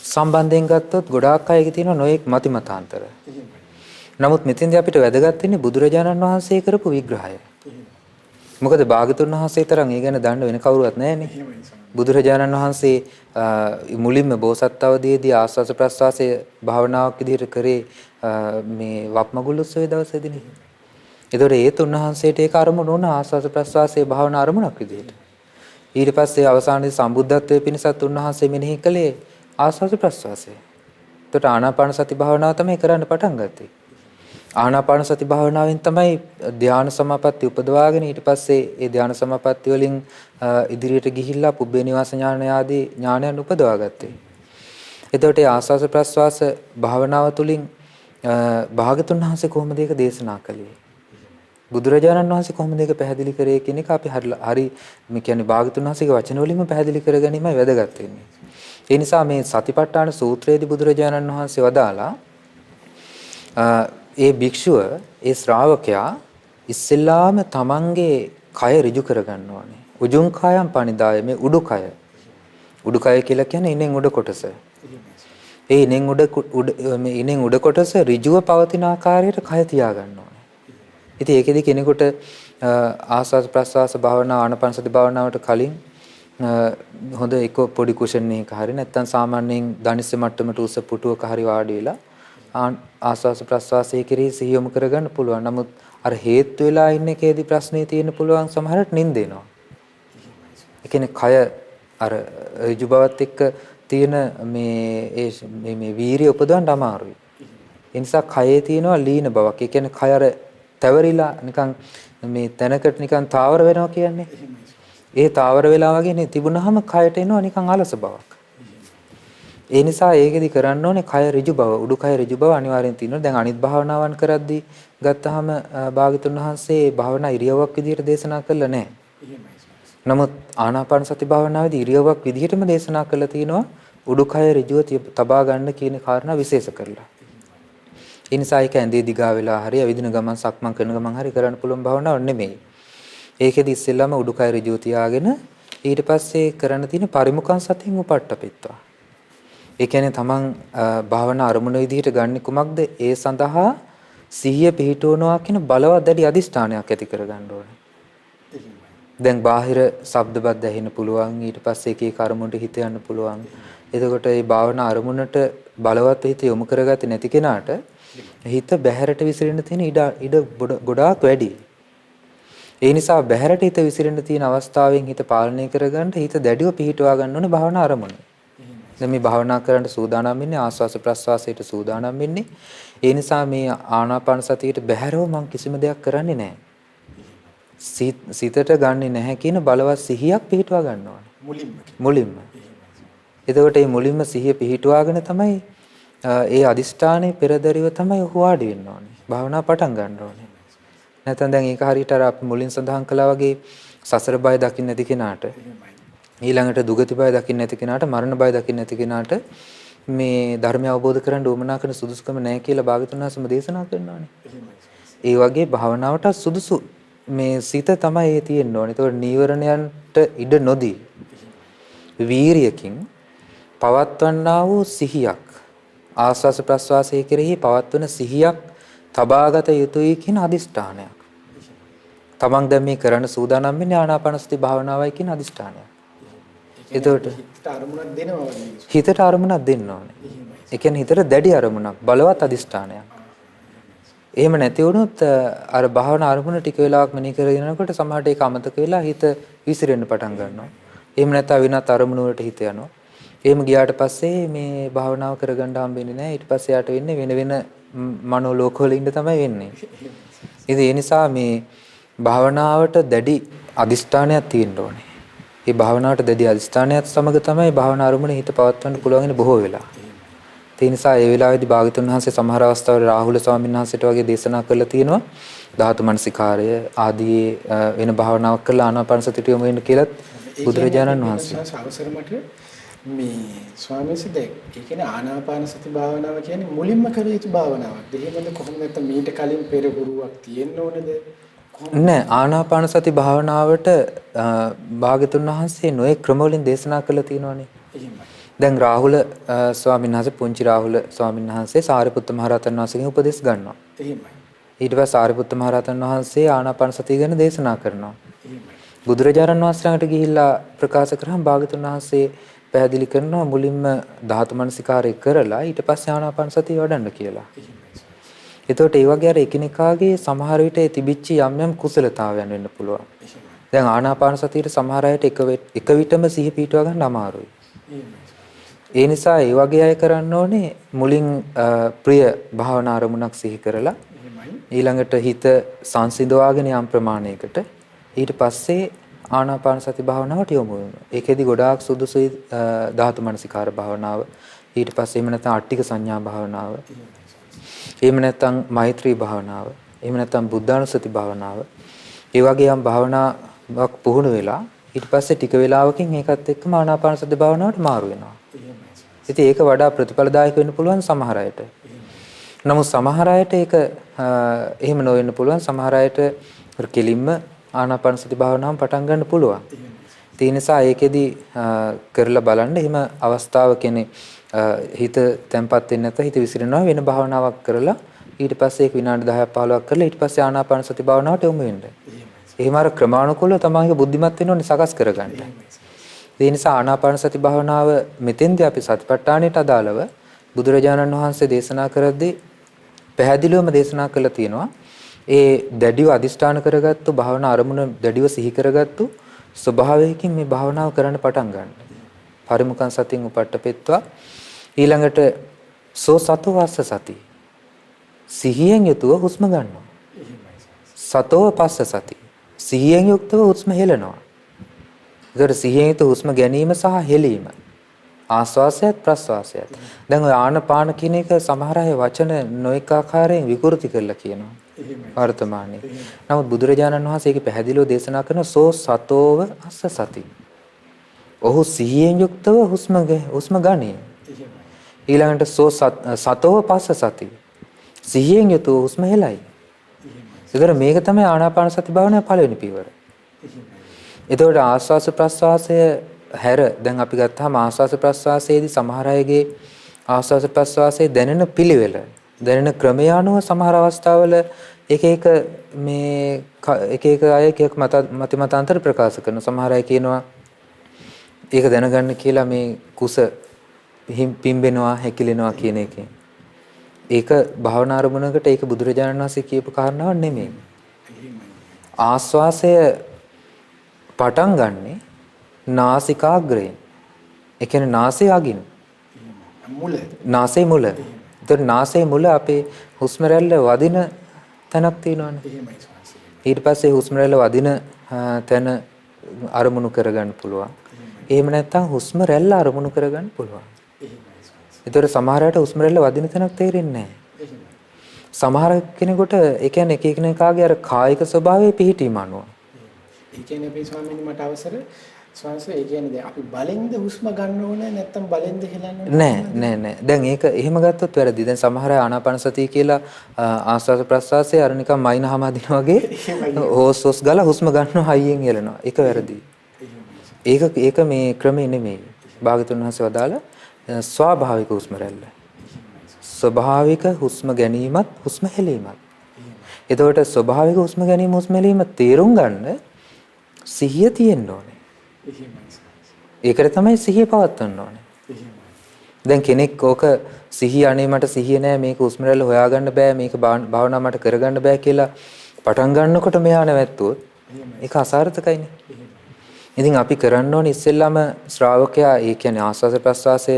සම්බන්ධයෙන් ගත්තොත් ගොඩාක් අයගේ තියෙන නොයෙක් මතිමතාන්තර. නමුත් මෙතෙන්දී අපිට වැදගත් වෙන්නේ බුදුරජාණන් වහන්සේ කරපු විග්‍රහය. මොකද භාගතුන් වහන්සේ තරම් ඒ ගැන දන්න වෙන කවුරුවත් නැහැනේ. බුදුරජාණන් වහන්සේ මුලින්ම බෝසත් අවදීදී ආස්වාද ප්‍රස්වාසය භාවනාවක් විදිහට කරේ මේ වප්මගුල් උත්සවයේ දවසේදීනේ. ඒතකොට ඒත් උන්වහන්සේට ඒක අරමුණ වුණා ආස්වාද ප්‍රස්වාසයේ භාවනා අරමුණක් විදිහට. ඊට පස්සේ අවසානයේ සම්බුද්ධත්වයේ පිණිසත් උන්වහන්සේ මෙනෙහි කළේ ආස්වාද ප්‍රස්වාසය. එතකොට ආනාපාන සති භාවනාව තමයි කරන්න පටන් ගත්තේ. ආනාපාන සති භාවනාවෙන් තමයි ධානා සමාපatti උපදවාගෙන ඊට පස්සේ ඒ ධානා සමාපatti වලින් ඉදිරියට ගිහිල්ලා පුබ්බේ නිවාස ඥාන ආදී ඥානයන් උපදවා ගත්තේ. එතකොට ඒ ආස්වාද ප්‍රස්වාස භාවනාව තුළින් භාගතුන් වහන්සේ කොහොමද ඒක දේශනා කළේ? බුදුරජාණන් වහන්සේ කොහොමද ඒක පැහැදිලි කරේ කියන එක අපි හරි මේ කියන්නේ භාගතුන් වහන්සේගේ වචන වලින්ම පැහැදිලි කරගැනීමයි වැදගත් වෙන්නේ. ඒ නිසා මේ සතිපට්ඨාන සූත්‍රයේදී බුදුරජාණන් වහන්සේ වදාලා ඒ භික්ෂුව ඒ ශ්‍රාවකයා ඉස්සෙල්ලාම තමන්ගේ කය ඍජු කරගන්න ඕනේ. උජුං කායම් පනිදාය මේ උඩුකය. උඩුකය කියලා කියන්නේ ඉනෙන් උඩ කොටස. ඒ ඉනෙන් උඩ කොටස ඍජුව පවතින ආකාරයට කය තියාගන්න ඕනේ. ඉතින් ඒකෙදි කෙනෙකුට ආස්වාද ප්‍රස්වාස භාවනා ආනාපාන සති භාවනාවට කලින් හොඳ එක පොඩි කුෂන් එකක හරි නැත්නම් සාමාන්‍යයෙන් ධනිස්ස මට්ටමට උස පුටුවක හරි වාඩි වෙලා ආස්වාස ප්‍රස්වාසයේ කෙරෙහි සිහිය යොමු කරගන්න පුළුවන්. නමුත් අර හේතු වෙලා ඉන්න එකේදී ප්‍රශ්නේ තියෙන්න පුළුවන් සමහරට නිින්ද එනවා. ඒ කියන්නේ කය අර ඍජු බවත් එක්ක තියෙන මේ වීරිය උපදවන්න අමාරුයි. ඒ නිසා කයේ තියෙනවා ලීන බවක්. ඒ කියන්නේ කය අර තැවරිලා නිකන් මේ තැනකට නිකන් තාවර වෙනවා කියන්නේ. ඒ තාවර වෙලා වගේ නේ තිබුණාම කයට එනවා නිකන් අලස බවක්. ඒ නිසා ඒකෙදි කරන්න ඕනේ කය ඍජු බව, උඩුකය ඍජු බව අනිවාර්යෙන් තියෙනවා. දැන් අනිත් භාවනාවන් කරද්දී ගත්තාම භාගතුන් වහන්සේ භාවනා ඉරියව්වක් විදිහට දේශනා කළා නැහැ. නමුත් ආනාපාන සති භාවනාවේදී ඉරියව්වක් විදිහටම දේශනා කළා තියෙනවා උඩුකය ඍජුව තබා ගන්න කියන කාරණා විශේෂ කරලා. ඒ නිසා ඒක ඇඳේ දිගා වෙලා හරි අවිදින ගමන් සක්මන් කරන ගමන් හරි කරන්න පුළුවන් භාවනාවක් නෙමෙයි. ඒකෙදි ඉස්සෙල්ලාම උඩුකය ඍජුව තියාගෙන ඊට පස්සේ කරන්න තියෙන පරිමුඛං සතින් උපට්ඨපෙත්වා. ඒ කියන්නේ තමන් භාවනා අරමුණ විදිහට ගන්න කුමක්ද? ඒ සඳහා සිහිය පිහිටවනවා කියන බලවත් දැඩි අදිෂ්ඨානයක් ඇති කරගන්න ඕනේ. දැන් බාහිර ශබ්දබද්ද ඇහෙන්න පුළුවන්. ඊට පස්සේ එක එක අරමුණට හිත යන්න පුළුවන්. එතකොට මේ භාවනා අරමුණට බලවත් හිත යොමු කරගත්තේ නැති කෙනාට හිත බැහැරට විසිරෙන්න තියෙන ඉඩ ගොඩාක් වැඩි. ඒ නිසා බැහැරට හිත විසිරෙන්න තියෙන අවස්ථාවෙන් හිත පාලනය කරගන්න හිත දැඩිව පිහිටවා ගන්න ඕනේ භාවනා අරමුණ. දැන් මේ භාවනා කරන්න සූදානම් වෙන්නේ ආස්වාස ප්‍රස්වාසයට සූදානම් වෙන්නේ. ඒ නිසා මේ ආනාපාන සතියට බැහැරව මම කිසිම දෙයක් කරන්නේ නැහැ. සිතට ගන්නෙ නැහැ කියන බලවත් සිහියක් පිහිටවා ගන්න ඕනේ. මුලින්ම. එතකොට මේ මුලින්ම සිහිය පිහිටවාගෙන තමයි ඒ අදිෂ්ඨානයේ පෙරදරිව තමයි ඔහු වාඩි වෙන්න ඕනේ. භාවනා පටන් ගන්න ඕනේ. නැත්නම් දැන් ඒක හරියට අර අපි මුලින් සඳහන් කළා වගේ සසර බය දකින්න නැති කෙනාට ඊළඟට දුගති බය දකින්න නැති කෙනාට මරණ බය දකින්න නැති කෙනාට මේ ධර්මය අවබෝධ කරගන්න උවමනා කරන සුදුසුකම නැහැ කියලා භාගතුන් වහන්සේම දේශනා කරනවානේ. ඒ වගේ භාවනාවට සුදුසු මේ සිත තමයි ඒ තියෙන්න ඕනේ. ඒතකොට නීවරණයන්ට ඉඩ නොදී වීරියකින් පවත්වන්නා වූ සිහියක් ආස්වාස ප්‍රස්වාසයේ කෙරෙහි පවත්වන සිහියක් තබාගත යුතුයි කියන අදිෂ්ඨානයක්. තමන් දැන් මේ කරන්න සූදානම් වෙන්නේ ආනාපානසති භාවනාවයි කියන අදිෂ්ඨානයක්. එතකොට හිතට අරමුණක් දෙන්න ඕනේ. ඒ කියන්නේ හිතට දැඩි අරමුණක්, බලවත් අදිෂ්ඨානයක්. එහෙම නැති වුණොත් අර භාවනා අරමුණ ටික වෙලාවක් මෙනෙහි කරගෙන යනකොට සමහරට ඒක අමතක වෙලා හිත විසිරෙන්න පටන් ගන්නවා. එහෙම නැත්නම් වෙනත් අරමුණු වලට හිත යනවා. එහෙම ගියාට පස්සේ මේ භාවනාව කරගන්න හම්බෙන්නේ නැහැ. ඊට පස්සේ යාට වෙන්නේ වෙන මනෝ ලෝකවල ඉන්න තමයි වෙන්නේ. ඉතින් ඒ නිසා මේ භාවනාවට දැඩි අදිෂ්ඨානයක් තියෙන්න ඕනේ. ඒ භාවනාවට දැඩි අධිෂ්ඨානයත් සමග තමයි භාවනා අරමුණේ හිත පවත්වන්න පුළුවන් බොහෝ වෙලා. ඒ නිසා ඒ වෙලාවේදී භාග්‍යතුන් වහන්සේ සමහර අවස්ථාවල රාහුල ස්වාමීන් වහන්සේට වගේ දේශනා කළා තියෙනවා. ධාතු මනසිකාරය ආදී වෙන භාවනාවක් කරලා ආනාපාන සතියට යොමු වෙන්න කියලා බුදුරජාණන් වහන්සේ. අවසර මට මේ ස්වාමීන් වහන්සේ ඒ කියන්නේ ආනාපාන සති භාවනාව කියන්නේ මුලින්ම කර යුතු භාවනාවක්. දෙහිමද කොහොමද නැත්නම් මීට කලින් පෙර ගුරුවක් තියෙන්න ඕනද? නෑ ආනාපාන සති භාවනාවට භාග්‍යතුන් වහන්සේ නොයෙක් ක්‍රම වලින් දේශනා කළා තියෙනවානේ. එහෙමයි. දැන් රාහුල ස්වාමීන් වහන්සේ පුංචි රාහුල ස්වාමීන් වහන්සේ සාරිපුත්ත මහ රහතන් වහන්සේගෙන් උපදෙස් ගන්නවා. එහෙමයි. ඊට පස්සේ සාරිපුත්ත මහ රහතන් වහන්සේ ආනාපාන සතිය ගැන දේශනා කරනවා. එහෙමයි. බුදුරජාණන් වහන්සේ ළඟට ගිහිල්ලා ප්‍රකාශ කරාම භාග්‍යතුන් වහන්සේ පැහැදිලි කරනවා මුලින්ම ධාතු මනසිකාරය කරලා ඊට පස්සේ ආනාපාන සතිය වඩන්න කියලා. එතකොට ඒ වගේ අර එකිනෙකාගේ සමහර විට තිබිච්ච යම් යම් කුසලතාවයන් වෙන්න පුළුවන්. දැන් ආනාපාන සතියේ සමහර අයට එක විටම සිහි පිටව ගන්න අමාරුයි. ඒ නිසා ඒ වගේ අය කරන්න ඕනේ මුලින් ප්‍රිය භාවනා අරමුණක් සිහි කරලා ඊළඟට හිත සංසිඳවාගෙන යම් ප්‍රමාණයකට ඊට පස්සේ ආනාපාන සති භාවනාවට යොමු වෙනවා. ඒකෙදි ගොඩාක් සුදුසුයි ධාතු මනසිකාර භාවනාව. ඊට පස්සේ එහෙම නැත්නම් අට්ටික සංඥා භාවනාව. එහෙම නැත්නම් මෛත්‍රී භාවනාව. එහෙම නැත්නම් බුද්ධානුස්සති භාවනාව. ඒ වගේ යම් භාවනාවක් පුහුණු වෙලා ඊට පස්සේ ටික වෙලාවකින් ඒකත් එක්කම ආනාපාන සති භාවනාවට මාරු වෙනවා. ඉතින් ඒක වඩා ප්‍රතිඵලදායක වෙන්න පුළුවන් සමහර අයට. නමුත් සමහර අයට ඒක එහෙම නොවෙන්න පුළුවන්. සමහර අයට කෙලින්ම ආනාපාන සති භාවනාවම පටන් ගන්න පුළුවන්. ඒ නිසා ඒකෙදි කරලා බලන්න එහෙම අවස්ථාව කියන්නේ හිත තැම්පත් වෙන්නේ නැත්නම් හිත විසිරෙනවා වෙන භාවනාවක් කරලා ඊට පස්සේ ඒක විනාඩි 10ක් 15ක් කරලා ඊට පස්සේ ආනාපාන සති භාවනාවට යොමු වෙන්න. එහෙම අර ක්‍රමානුකූලව තමයිගේ බුද්ධිමත් වෙන්න ඕනේ සකස් කරගන්න. ඒ නිසා ආනාපාන සති භාවනාව මෙතෙන්දී අපි සතිපට්ඨානෙට අදාළව බුදුරජාණන් වහන්සේ දේශනා කරද්දී පැහැදිලිවම දේශනා කළා තියෙනවා. ඒ දැඩිව අදිෂ්ඨාන කරගත්තු භාවනා අරමුණ දැඩිව සිහි කරගත්තු ස්වභාවයකින් මේ භාවනාව කරන්න පටන් ගන්න. පරිමුඛං සතින් උපට්ඨපෙත්වා ඊළඟට සෝ සතෝ වස්ස සති සිහියෙන් යුතුව හුස්ම ගන්නවා. සතෝ පස්ස සති සිහියෙන් යුක්තව හුස්ම හෙලනවා. ඒතර සිහියෙන් යුතුව හුස්ම ගැනීම සහ හෙලීම ආස්වාසයත් ප්‍රස්වාසයත්. දැන් ඔය ආනපාන කියන එක සමහර අය වචන නොඑක ආකාරයෙන් විකෘති කරලා කියනවා. වර්තමානයේ. නමුත් බුදුරජාණන් වහන්සේ ඒක පැහැදිලිව දේශනා කරන සෝ සතෝව අස්ස සති. ඔහු සිහියෙන් යුක්තව හුස්ම ගනී. ඊළඟට සෝ සතෝව පස්ස සති. සිහියෙන් යුතුව හුස්ම හෙලයි. ඒතර මේක තමයි ආනාපාන සති භාවනාවේ පළවෙනි පියවර. එතකොට ආස්වාස ප්‍රස්වාසය හැර දැන් අපි ගත්තාම ආස්වාස ප්‍රස්වාසයේදී සමහර අයගේ ආස්වාස ප්‍රස්වාසයේ දැනෙන පිළිවෙල දැනෙන ක්‍රමය අනුව සමහර අවස්ථාවල එක එක අය එක මතමතාන්තර ප්‍රකාශ කරන සමහර අය කියනවා ඒක දැනගන්න කියලා මේ කුස පිම්බෙනවා හැකිලෙනවා කියන එකෙන්. ඒක භාවනා අරමුණකට ඒක බුදුරජාණන් වහන්සේ කියපු කාරණාවක් නෙමෙයි. ආස්වාසය පටන් ගන්නෙ නාසිකාග්‍රයෙන්. ඒ කියන්නේ නාසයේ අගින්. නාසයේ මුල. ඒතර නාසයේ මුල අපේ හුස්ම රැල්ල වදින තැනක් තියෙනවානේ. ඊට පස්සේ හුස්ම රැල්ල වදින තැන අරමුණු කරගන්න පුළුවන්. එහෙම නැත්නම් හුස්ම රැල්ල අරමුණු කරගන්න පුළුවන්. ඒතර සමහර අයට හුස්ම රැල්ල වදින තැනක් තේරෙන්නේ නැහැ. සමහර කෙනෙකුට ඒ කියන්නේ එක එකිනෙකාගේ අර කායික ස්වභාවයේ පිහිටීම අනුව. ඒ කියන්නේ අපි ස්වාමීනි මට අවසර ස්වාමීන් ඒ කියන්නේ දැන් අපි බලෙන්ද හුස්ම ගන්න ඕනේ නැත්නම් බලෙන්ද හෙලන්න ඕනේ නෑ දැන් ඒක එහෙම ගත්තොත් වැරදි. දැන් සමහර අය ආනාපාන සතිය කියලා ආස්වාද ප්‍රස්වාසයේ අර නිකන් මයින්හම අදින වගේ හොස් ගාලා හුස්ම ගන්නවා හයියෙන් හෙලනවා. ඒක වැරදි. ඒක මේ ක්‍රමේ නෙමෙයි. භාගතුන් වහන්සේ වදාළ ස්වාභාවික හුස්ම රැල්ල. ස්වභාවික හුස්ම ගැනීමත් හුස්ම හෙලීමත්. එතකොට ස්වභාවික හුස්ම ගැනීම හුස්ම හෙලීම තේරුම් ගන්න සිහිය තියෙන්න ඕනේ. ඒකට තමයි සිහිය පවත්වන්න ඕනේ. දැන් කෙනෙක් ඕක සිහිය අනේ මට සිහිය නෑ මේක හුස්ම රැල්ල හොයාගන්න බෑ මේක භාවනා මට කරගන්න බෑ කියලා පටන් ගන්නකොට මෙයා නැවැත්තුවොත් ඒක අසාර්ථකයිනේ. ඉතින් අපි කරන්න ඕනේ ඉස්සෙල්ලාම ශ්‍රාවකයා ඒ කියන්නේ ආස්වාස ප්‍රස්වාසය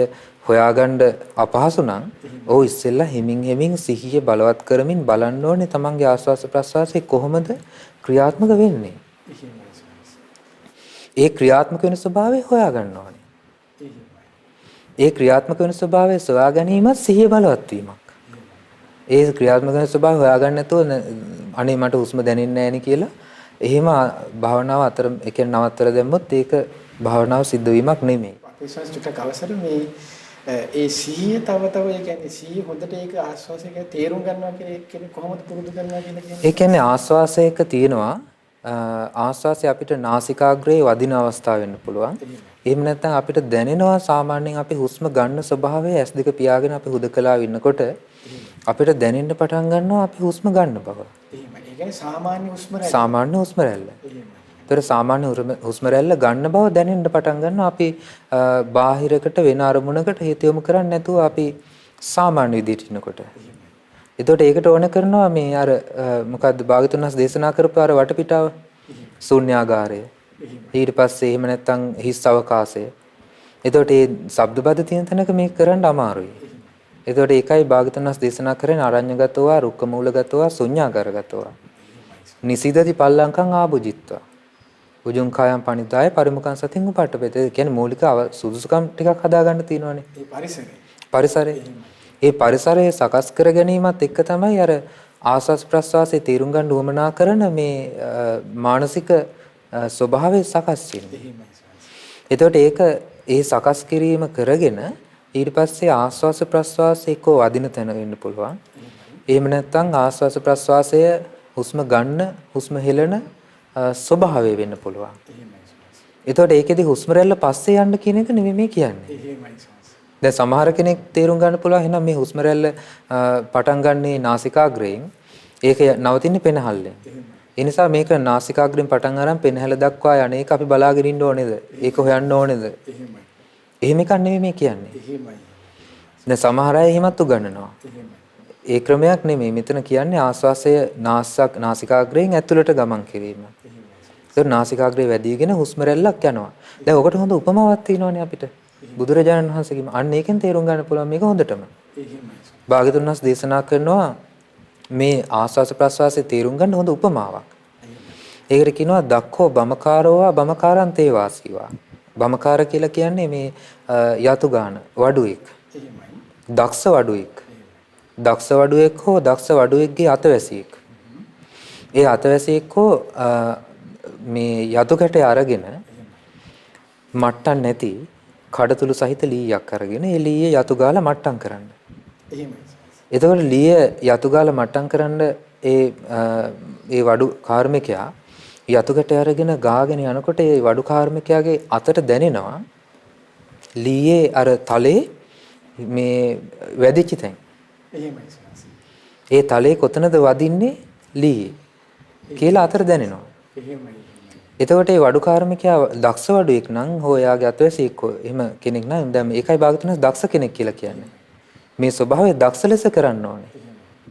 හොයාගන්න අපහසු නම් ඔව් ඉස්සෙල්ලා හිමින් සිහිය බලවත් කරමින් බලන්න ඕනේ තමන්ගේ ආස්වාස ප්‍රස්වාසය කොහොමද ක්‍රියාත්මක වෙන්නේ. ඒ ක්‍රියාත්මක වෙන ස්වභාවය හොයා ගන්න ඕනේ. ඒ ක්‍රියාත්මක වෙන ස්වභාවය සොයා ගැනීමත් සිහිය බලවත් වීමක්. ඒ ක්‍රියාත්මක වෙන ස්වභාවය හොයාගන්න නැතුව අනේ මට හුස්ම දැනෙන්නේ නැහැ නේ කියලා එහෙම භාවනාව අතර ඒ කියන්නේ නවත්තර දැම්මොත් ඒක භාවනාව සිද්ධ වීමක් නෙමෙයි. අපේ සංස්කෘතික අවසර මේ ඒ සිහිය තව ඒ කියන්නේ සිහිය හොඳට ඒක ආස්වාසයක තේරුම් ගන්නවා කියන්නේ කොහොමද පුරුදු කරනවා කියලා කියන්නේ? ඒ කියන්නේ ආස්වාසයක තියෙනවා ආස්වාසය අපිට නාසිකාග්‍රේ වදින අවස්ථාව වෙන්න පුළුවන්. එහෙම නැත්නම් අපිට දැනෙනවා සාමාන්‍යයෙන් අපි හුස්ම ගන්න ස්වභාවය S2 පියාගෙන අපි හුදකලාව ඉන්නකොට අපිට දැනෙන්න පටන් ගන්නවා අපි හුස්ම ගන්න බව. එහෙමයි. ඒ කියන්නේ සාමාන්‍ය හුස්ම රැල්ල. සාමාන්‍ය හුස්ම රැල්ල. ඒතර සාමාන්‍ය හුස්ම රැල්ල ගන්න බව දැනෙන්න පටන් ගන්නවා අපි බාහිරකට වෙන අරමුණකට හිත යොමු කරන්නේ නැතුව අපි සාමාන්‍ය විදිහට ඉන්නකොට. එතකොට ඒකට ඕන කරනවා මේ අර මොකද්ද භාගතුන් වහන්සේ දේශනා කරපු අර වටපිටාව ශූන්‍යාගාරය. ඊට පස්සේ එහෙම නැත්නම් හිස් අවකාශය. එතකොට මේ ශබ්දබද තියෙන තැනක මේක කරන්න අමාරුයි. එතකොට ඒකයි භාගතුන් වහන්සේ දේශනා කරන්නේ අරඤ්‍යගතෝවා රුක්කමූලගතෝවා ශුඤ්ඤාගාරගතෝවා. නිසීදති පල්ලංකං ආභුජිත්වා. උජුං කායම් පනිදාය පරිමුඛං සතින් උපට්ඨපේත. ඒ කියන්නේ මූලික සුදුසුකම් ටිකක් හදාගන්න තියෙනවානේ. ඒ පරිසරය. ඒ පරිසරය සකස් කර ගැනීමත් එක්ක තමයි අර ආස්වාස් ප්‍රස්වාසයේ තීරුම් ගන්න උවමනා කරන මේ මානසික ස්වභාවය සකස් වෙන්නේ. එතකොට ඒක ඒ සකස් කිරීම කරගෙන ඊට පස්සේ ආස්වාස ප්‍රස්වාසයේ කෝ වදින තැන වෙන්න පුළුවන්. එහෙම නැත්නම් ආස්වාස ප්‍රස්වාසය හුස්ම ගන්න හුස්ම හෙලන ස්වභාවය වෙන්න පුළුවන්. එතකොට ඒකෙදි හුස්ම රැල්ල පස්සේ යන්න කියන එක නෙමෙයි මේ කියන්නේ. දැන් සමහර කෙනෙක් තේරුම් ගන්න පුළුවන් එහෙනම් මේ හුස්ම රැල්ල පටන් ගන්නේ නාසිකාග්‍රයෙන් ඒක නවතින්නේ පෙනහල්ලෙන්. ඒ නිසා මේක නාසිකාග්‍රයෙන් පටන් අරන් පෙනහල දක්වා යන එක අපි බලාගෙන ඉන්න ඕනේද? ඒක හොයන්න ඕනේද? එහෙම එකක් නෙමෙයි මේ කියන්නේ. දැන් සමහර අය එහෙමත් උගන්වනවා. ඒ ක්‍රමයක් නෙමෙයි මෙතන කියන්නේ ආස්වාසය නාසිකාග්‍රයෙන් ඇතුළට ගමන් කිරීම. ඒක නාසිකාග්‍රේ වැඩිගෙන හුස්ම රැල්ලක් යනවා. දැන් ඔකට හොඳ උපමාවක් තියෙනවානේ අපිට. බුදුරජාණන් වහන්සේගෙම අන්න ඒකෙන් තේරුම් ගන්න පුළුවන් මේක හොඳටම. භාග්‍යවතුන් වහන්සේ දේශනා කරනවා මේ ආස්වාස ප්‍රස්වාසයේ තේරුම් ගන්න හොඳ උපමාවක්. ඒකට කියනවා දක්ඛෝ බමකාරෝවා බමකාරං තේවාසීවා. බමකාර කියලා කියන්නේ මේ යතු ගාන වඩුවෙක්. දක්ෂ වඩුවෙක්. දක්ෂ වඩුවෙක් හෝ දක්ෂ වඩුවෙක්ගේ අතවැසියෙක්. ඒ අතවැසියෙක් හෝ මේ යතු කැටය අරගෙන මට්ටම් නැති කඩතුළු සහිත ලීයක් අරගෙන ඒ ලීයේ යතු ගාලා මට්ටම් කරන්න. එහෙමයි. එතකොට ලීය යතු ගාලා මට්ටම් කරන්න ඒ වඩු කාර්මිකයා යතු කැටය අරගෙන ගාගෙන යනකොට ඒ වඩු කාර්මිකයාගේ අතට දැනෙනවා ලීයේ අර තලේ මේ වැදිච්ච තැන්. එහෙමයි. ඒ තලේ කොතනද වදින්නේ ලීයේ කියලා අතට දැනෙනවා. එහෙමයි. එතකොට මේ වඩු කාර්මිකයා දක්ෂ වඩුවෙක් නම් හෝ එයාගේ අතවැසියෙක් හෝ එහෙම කෙනෙක් නම් දැන් ඒකයි භාගතුන් දක්ෂ කෙනෙක් කියලා කියන්නේ. මේ ස්වභාවය දක්ෂ ලෙස කරන්න ඕනේ.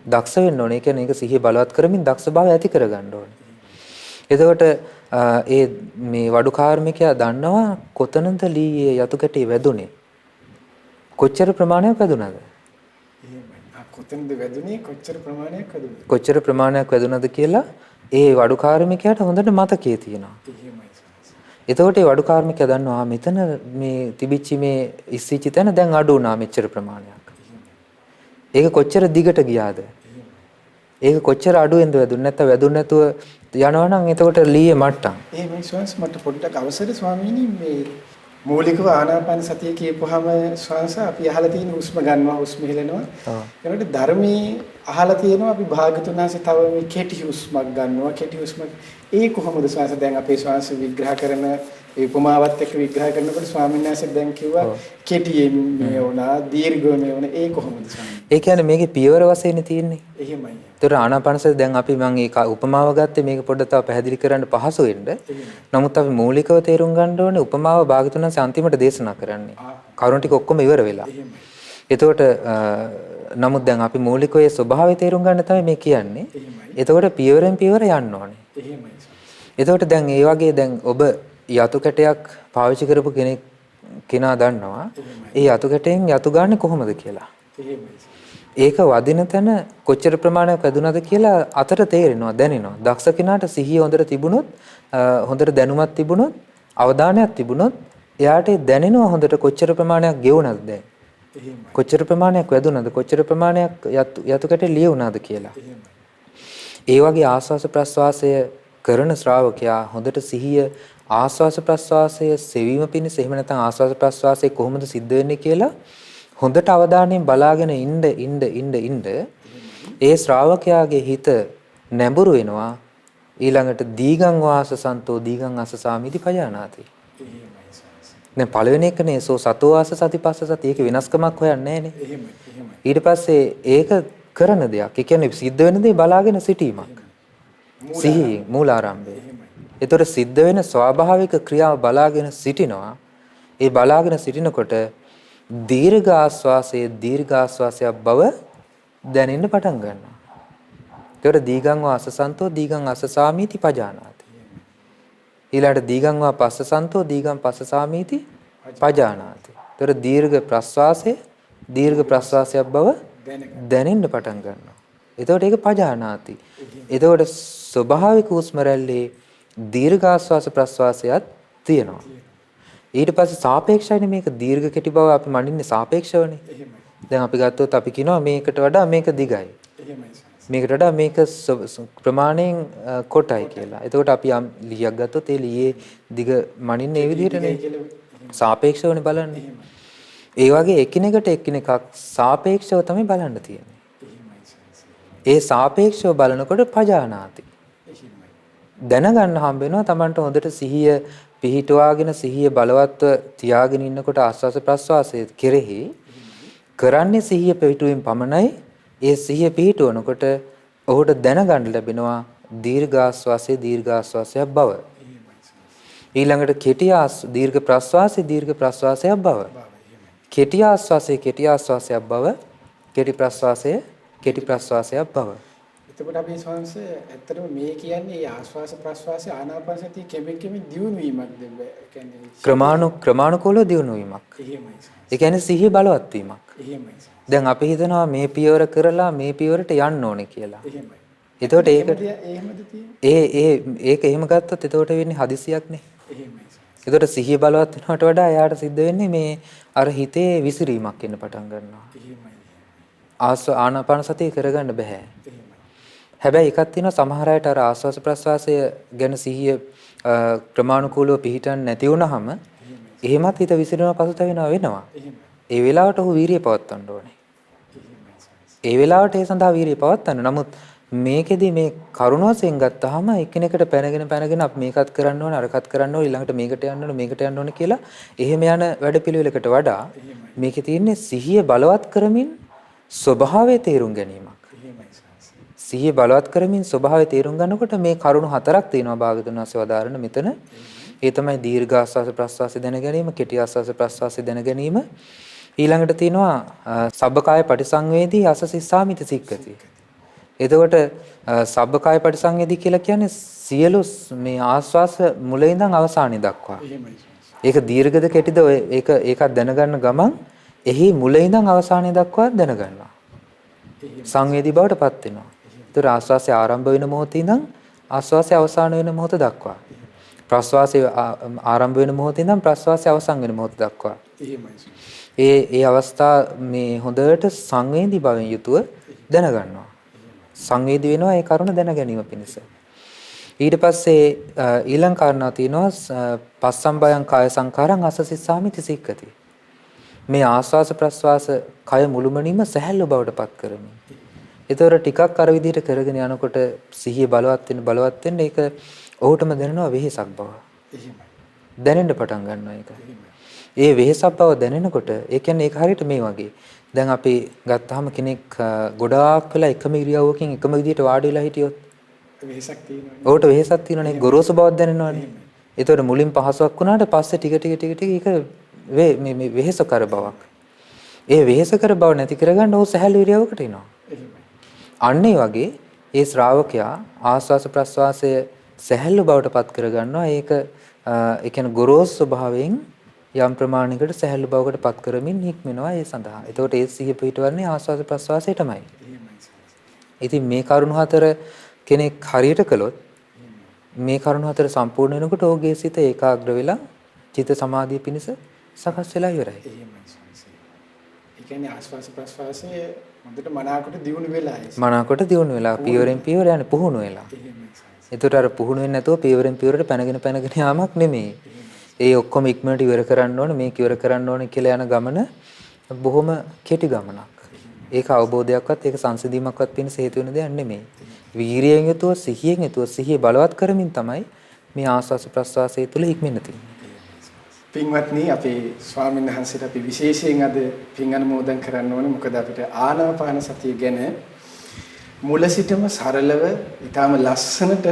දක්ෂ වෙන්න ඕනේ. ඒ කියන්නේ ඒක සිහිය බලවත් කරමින් දක්ෂභාවය ඇති කරගන්න ඕනේ. එතකොට ඒ මේ වඩු කාර්මිකයා දන්නවා කොතනද ලීයේ යතු කැටේ වැදුනේ. කොච්චර ප්‍රමාණයක් වැදුනද? කොතනද වැදුනේ කොච්චර ප්‍රමාණයක් වැදුනද? කොච්චර ප්‍රමාණයක් වැදුනද කියලා ඒ වඩු කාර්මිකයාට හොඳට මතකයේ තියෙනවා. එතකොට ඒ වඩු කාර්මිකයා දන්නවා මෙතන මේ තිබිච්ච මේ ඉස්සිච්ච තැන දැන් අඩු වුණා මෙච්චර ප්‍රමාණයක්. ඒක කොච්චර දිගට ගියාද? ඒක කොච්චර අඩුවෙන්ද වැදුනේ නැත්නම් වැදුනේ නැතුව යනවා නම් එතකොට ලීයේ මට්ටම්. එහෙමයි ස්වාමීන් මට පොඩ්ඩක් අවසර ස්වාමීනි මේ මූලිකව ආනාපාන සතිය කියපුවාම ස්වාමීන් අපි අහලා තියෙන හුස්ම ගන්නවා හුස්ම හෙලනවා. ඒකට ධර්මයේ අහලා තියෙනවා අපි භාගතුන් වහන්සේ තව මේ කෙටි හුස්මක් ගන්නවා කෙටි හුස්මක්. ඒ කොහොමද ස්වාමීන් දැන් අපේ ස්වාමීන් විග්‍රහ කරන ඒ උපමාවත් එක්ක විග්‍රහ කරනකොට ස්වාමීන් වහන්සේ දැන් කිව්වා කෙටියෙන් මේ වුණා දීර්ඝව මේ වුණා ඒ කොහොමද ස්වාමීන්? ඒ කියන්නේ මේකේ පියවර වශයෙන් තියෙන්නේ. එහෙමයි. ඒතර ආනාපානසති දැන් අපි මම ඒක උපමාව ගත්තේ මේක පොඩ්ඩක් තව පැහැදිලි කරන්න පහසු වෙන්න. නමුත් අපි මූලිකව තේරුම් ගන්න ඕනේ උපමාව භාගතුන් වහන්සේ අන්තිමට දේශනා කරන්නේ. කරුණ ටික ඔක්කොම ඉවර වෙලා. එතකොට නමුත් දැන් අපි මූලිකව ඒ ස්වභාවය තේරුම් ගන්න තමයි මේ කියන්නේ. එතකොට පියවරෙන් පියවර යන්න ඕනේ. එහෙමයි. එතකොට දැන් ඒ වගේ දැන් ඔබ යතු කැටයක් පාවිච්චි කරපු කෙනා දන්නවා ඒ යතු කැටයෙන් යතු ගන්න කොහොමද කියලා. ඒක වදින තැන කොච්චර ප්‍රමාණයක් වැදුනද කියලා අතට තේරෙනවා දැනෙනවා. දක්ෂ කෙනාට සිහිය හොඳට තිබුණොත් හොඳට දැනුමක් තිබුණොත් අවධානයක් තිබුණොත් එයාට දැනෙනවා හොඳට කොච්චර ප්‍රමාණයක් ගෙවුණාද දැන්. කොච්චර ප්‍රමාණයක් වැදුණාද කොච්චර ප්‍රමාණයක් යතුකට ලියුණාද කියලා. ඒ වගේ ආස්වාස ප්‍රස්වාසය කරන ශ්‍රාවකයා හොඳට සිහිය ආස්වාස ප්‍රස්වාසය සෙවීම පිණිස එහෙම නැත්නම් ආස්වාස ප්‍රස්වාසය කොහොමද සිද්ධ වෙන්නේ කියලා හොඳට අවධානයෙන් බලාගෙන ඉන්න ඒ ශ්‍රාවකයාගේ හිත නැඹුරු වෙනවා ඊළඟට දීගං වාස සන්තෝ දීගං අසසාමිති පජානාති. දැන් පළවෙනි එකනේ සෝ සතෝ වාස සතිපස්ස සති ඒක වෙනස්කමක් හොයන්නේ නැහනේ. ඊට පස්සේ ඒක කරන දෙයක්. ඒ කියන්නේ සිද්ධ වෙන දේ බලාගෙන සිටීමක්. සිහියෙන් මූලාරම්භය. ඒතර සිද්ධ වෙන ස්වාභාවික ක්‍රියාව බලාගෙන සිටිනවා. ඒ බලාගෙන සිටිනකොට දීර්ඝ ආස්වාසයක් බව දැනෙන්න පටන් ගන්නවා. ඒතර දීගං වා අසසන්තෝ දීගං අසසාමීති පජානාති. ඊළඟට දීගං වා පස්සසන්තෝ දීගං පස්සසාමීති පජානාති. ඒතර දීර්ඝ ප්‍රස්වාසයක් බව දැනෙන්න පටන් ගන්නවා. එතකොට ඒක පජානාති. එතකොට ස්වභාවික හුස්ම රැල්ලේ දීර්ඝ ආස්වාස ප්‍රස්වාසයක් තියෙනවා. ඊට පස්සේ සාපේක්ෂයිනේ මේක දීර්ඝ කෙටි බව අපි මනින්නේ සාපේක්ෂවනේ. දැන් අපි ගත්තොත් අපි කියනවා මේකට වඩා මේක දිගයි. මේකට වඩා මේක ප්‍රමාණයෙන් කොටයි කියලා. එතකොට අපි යම් ලියක් ගත්තොත් ඒ ලියේ දිග මනින්නේ ඒ විදිහටනේ. සාපේක්ෂවනේ බලන්නේ. ඒ වගේ එකිනෙකක් සාපේක්ෂව තමයි බලන්න තියෙන්නේ. ඒ සාපේක්ෂව බලනකොට පජානාති. දැනගන්න හම්බ වෙනවා Tamanට හොඳට සිහිය පිහිටුවාගෙන සිහිය බලවත්ව තියාගෙන ඉන්නකොට ආස්වාස ප්‍රස්වාසයේ කෙරෙහි කරන්නේ සිහිය පිහිටුවීම පමණයි. ඒ සිහිය පිහිටවනකොට ඔහුට දැනගන්න ලැබෙනවා දීර්ඝාස්වාසයක් බව. ඊළඟට දීර්ඝ ප්‍රස්වාසයක් බව. කෙටි ආස්වාසයක් බව. කෙටි ප්‍රස්වාසයක් බව. එතකොට අපි සංස ඇත්තටම මේ කියන්නේ ආස්වාස ප්‍රස්වාස ආනාපානසතිය කෙමෙන් දියුණු වීමක්ද කියන්නේ ක්‍රමානුකූලව දියුණු වීමක්. එහෙමයි. ඒ කියන්නේ සිහිය බලවත් වීමක්. එහෙමයි. දැන් අපි හිතනවා මේ පියවර කරලා මේ පියවරට යන්න ඕනේ කියලා. එහෙමයි. එතකොට ඒකට එහෙමද තියෙන්නේ? ඒක එහෙම ගත්තොත් එතකොට වෙන්නේ හදිසියක්නේ. එහෙමයි. එතකොට සිහිය බලවත් වෙනවට වඩා එයාට සිද්ධ වෙන්නේ මේ අර හිතේ විසිරීමක් එන්න පටන් ගන්නවා. එහෙමයි. ආනාපාන සතිය කරගන්න බෑ. හැබැයි එකක් තියෙනවා සමහර අයට අර ආස්වාස ප්‍රස්වාසය ගැන සිහිය ක්‍රමානුකූලව පිළිටන්න නැති වුනහම එහෙමත් හිත විසිරෙනවා වෙනවා. ඒ වෙලාවට ඔහු වීරිය පවත්වන්න ඕනේ. ඒ වෙලාවට ඒ සඳහා වීරිය පවත්වන්න. නමුත් මේකෙදි මේ කරුණ වශයෙන් ගත්තාම එකිනෙකට පැනගෙන අපි මේකත් කරන්න ඕනේ අරකත් කරන්න ඕනේ ඊළඟට මේකට යන්න ඕනේ කියලා එහෙම යන වැඩපිළිවෙලකට වඩා මේකේ තියෙන්නේ සිහිය බලවත් කරමින් ස්වභාවය තේරුම් ගැනීමක්. සිහිය බලවත් කරමින් ස්වභාවය තේරුම් ගන්නකොට මේ කරුණු හතරක් තියෙනවා භාගතුන් වහන්සේ වදාරන මෙතන. ඒ තමයි දීර්ඝ ආස්වාස ප්‍රස්වාසය දැන ගැනීම, කෙටි ආස්වාස ප්‍රස්වාසය දැන ගැනීම. ඊළඟට තියෙනවා සබ්බකාය පටිසංවේදී අසසිස්සාමිති සික්කති. එතකොට සබ්බකාය පටිසංවේදී කියලා කියන්නේ සියලු මේ ආස්වාස මුලින් ඉඳන් අවසානයේ දක්වා. ඒක දීර්ඝද කෙටිද ඒකත් දැනගන්න ගමන් එහි මුලින් ඉඳන් අවසානයේ දක්වා දැනගන්නවා. සංවේදී බවට පත් වෙනවා. ඒතර ආස්වාසය ආරම්භ වෙන මොහොතේ ඉඳන් ආස්වාසය අවසාන වෙන මොහොත දක්වා. ප්‍රස්වාසය ආරම්භ වෙන මොහොතේ ඉඳන් ප්‍රස්වාසය අවසන් වෙන මොහොත දක්වා. ඒ අවස්ථා මේ හොඳට සංවේදී බවෙන් යුතුව දැනගන්නවා. සංවේදී වෙනවා ඒ කරුණ දැන ගැනීම පිණිස. ඊට පස්සේ ඊළඟ කාරණා තියෙනවා පස්සම්බයං කාය සංකාරං අසසිස්සාමිති සික්කති. මේ ආස්වාස ප්‍රස්වාස කය මුළුමනින්ම සැහැල්ලු බවට පත් කරමින්. ඒතර ටිකක් අර විදිහට කරගෙන යනකොට සිහිය බලවත් වෙන්න ඒක ඔහුටම දැනෙනවා වෙහෙසක් බව. දැනෙන්න පටන් ගන්නවා ඒක. ඒ වෙහෙසක් බව දැනෙනකොට ඒ කියන්නේ ඒක හරියට මේ වගේ. දැන් අපි ගත්තාම කෙනෙක් ගොඩාක් වෙලා එකම ඉරියව්වකින් එකම විදිහට වාඩි වෙලා හිටියොත් වෙහෙසක් තියෙනවා. ඔහුට වෙහෙසක් තියෙනවනේ ගොරෝසු බවක් දැනෙනවනේ. ඒතකොට මුලින් පහසුවක් වුණාට පස්සේ ටික ඒක මේ වෙහෙසකර බවක්. ඒ වෙහෙසකර බව නැති කරගන්න ඔහු සැහැල්ලු ඉරියව්වකට එනවා. අන්න ඒ වගේ ඒ ශ්‍රාවකයා ආස්වාස ප්‍රස්වාසය සැහැල්ලු බවට පත් කරගන්නවා. ඒක ඒ කියන්නේ ගොරෝසු ස්වභාවයෙන් යම් ප්‍රමාණයකට සැහැල්ලු බවකට පත් කරමින් හික්මනවා ඒ සඳහා. එතකොට ඒ සිහිය පිටවන්නේ ආස්වාස ප්‍රස්වාසයටමයි. ඉතින් මේ කරුණු හතර කෙනෙක් හරියට කළොත් මේ කරුණ හතර සම්පූර්ණ වෙනකොට ඔහුගේ සිත ඒකාග්‍ර වෙලා චිත්ත සමාධිය පිණිස සකස් වෙලා ඉවරයි. එහෙමයි ස්වාමීනි. ඒ කියන්නේ ආස්වාස ප්‍රස්වාසයේ හොඳට මනාකොට දියුණු වෙලා මනාකොට දියුණු වෙලා පියවරෙන් පියවර යන්නේ පුහුණු වෙලා. ඒතර අර පුහුණු වෙන්නේ නැතුව පියවරෙන් පියවරට පැනගෙන යාමක් නෙමෙයි. ඒ ඔක්කොම ඉක්මනට ඉවර කරන්න ඕනේ මේක ඉවර කරන්න ඕනේ කියලා යන ගමන බොහොම කෙටි ගමනක්. ඒක අවබෝධයක්වත් ඒක සංසිඳීමක්වත් වෙන හේතු වෙන දෙයක් නෙමෙයි. වීරියෙන් යුතුව සිහියෙන් යුතුව සිහිය බලවත් කරමින් තමයි මේ ආස්වාස ප්‍රස්වාසය තුළ ඉක්මෙන්න තියෙන්නේ. පින්වත්නි අපේ ස්වාමීන් වහන්සේට අපි විශේෂයෙන් අද පින් අනුමෝදන් කරන්න ඕනේ. මොකද අපිට ආනාපාන සතිය ගැන මුල සිටම සරලව ඊටාම ලස්සනට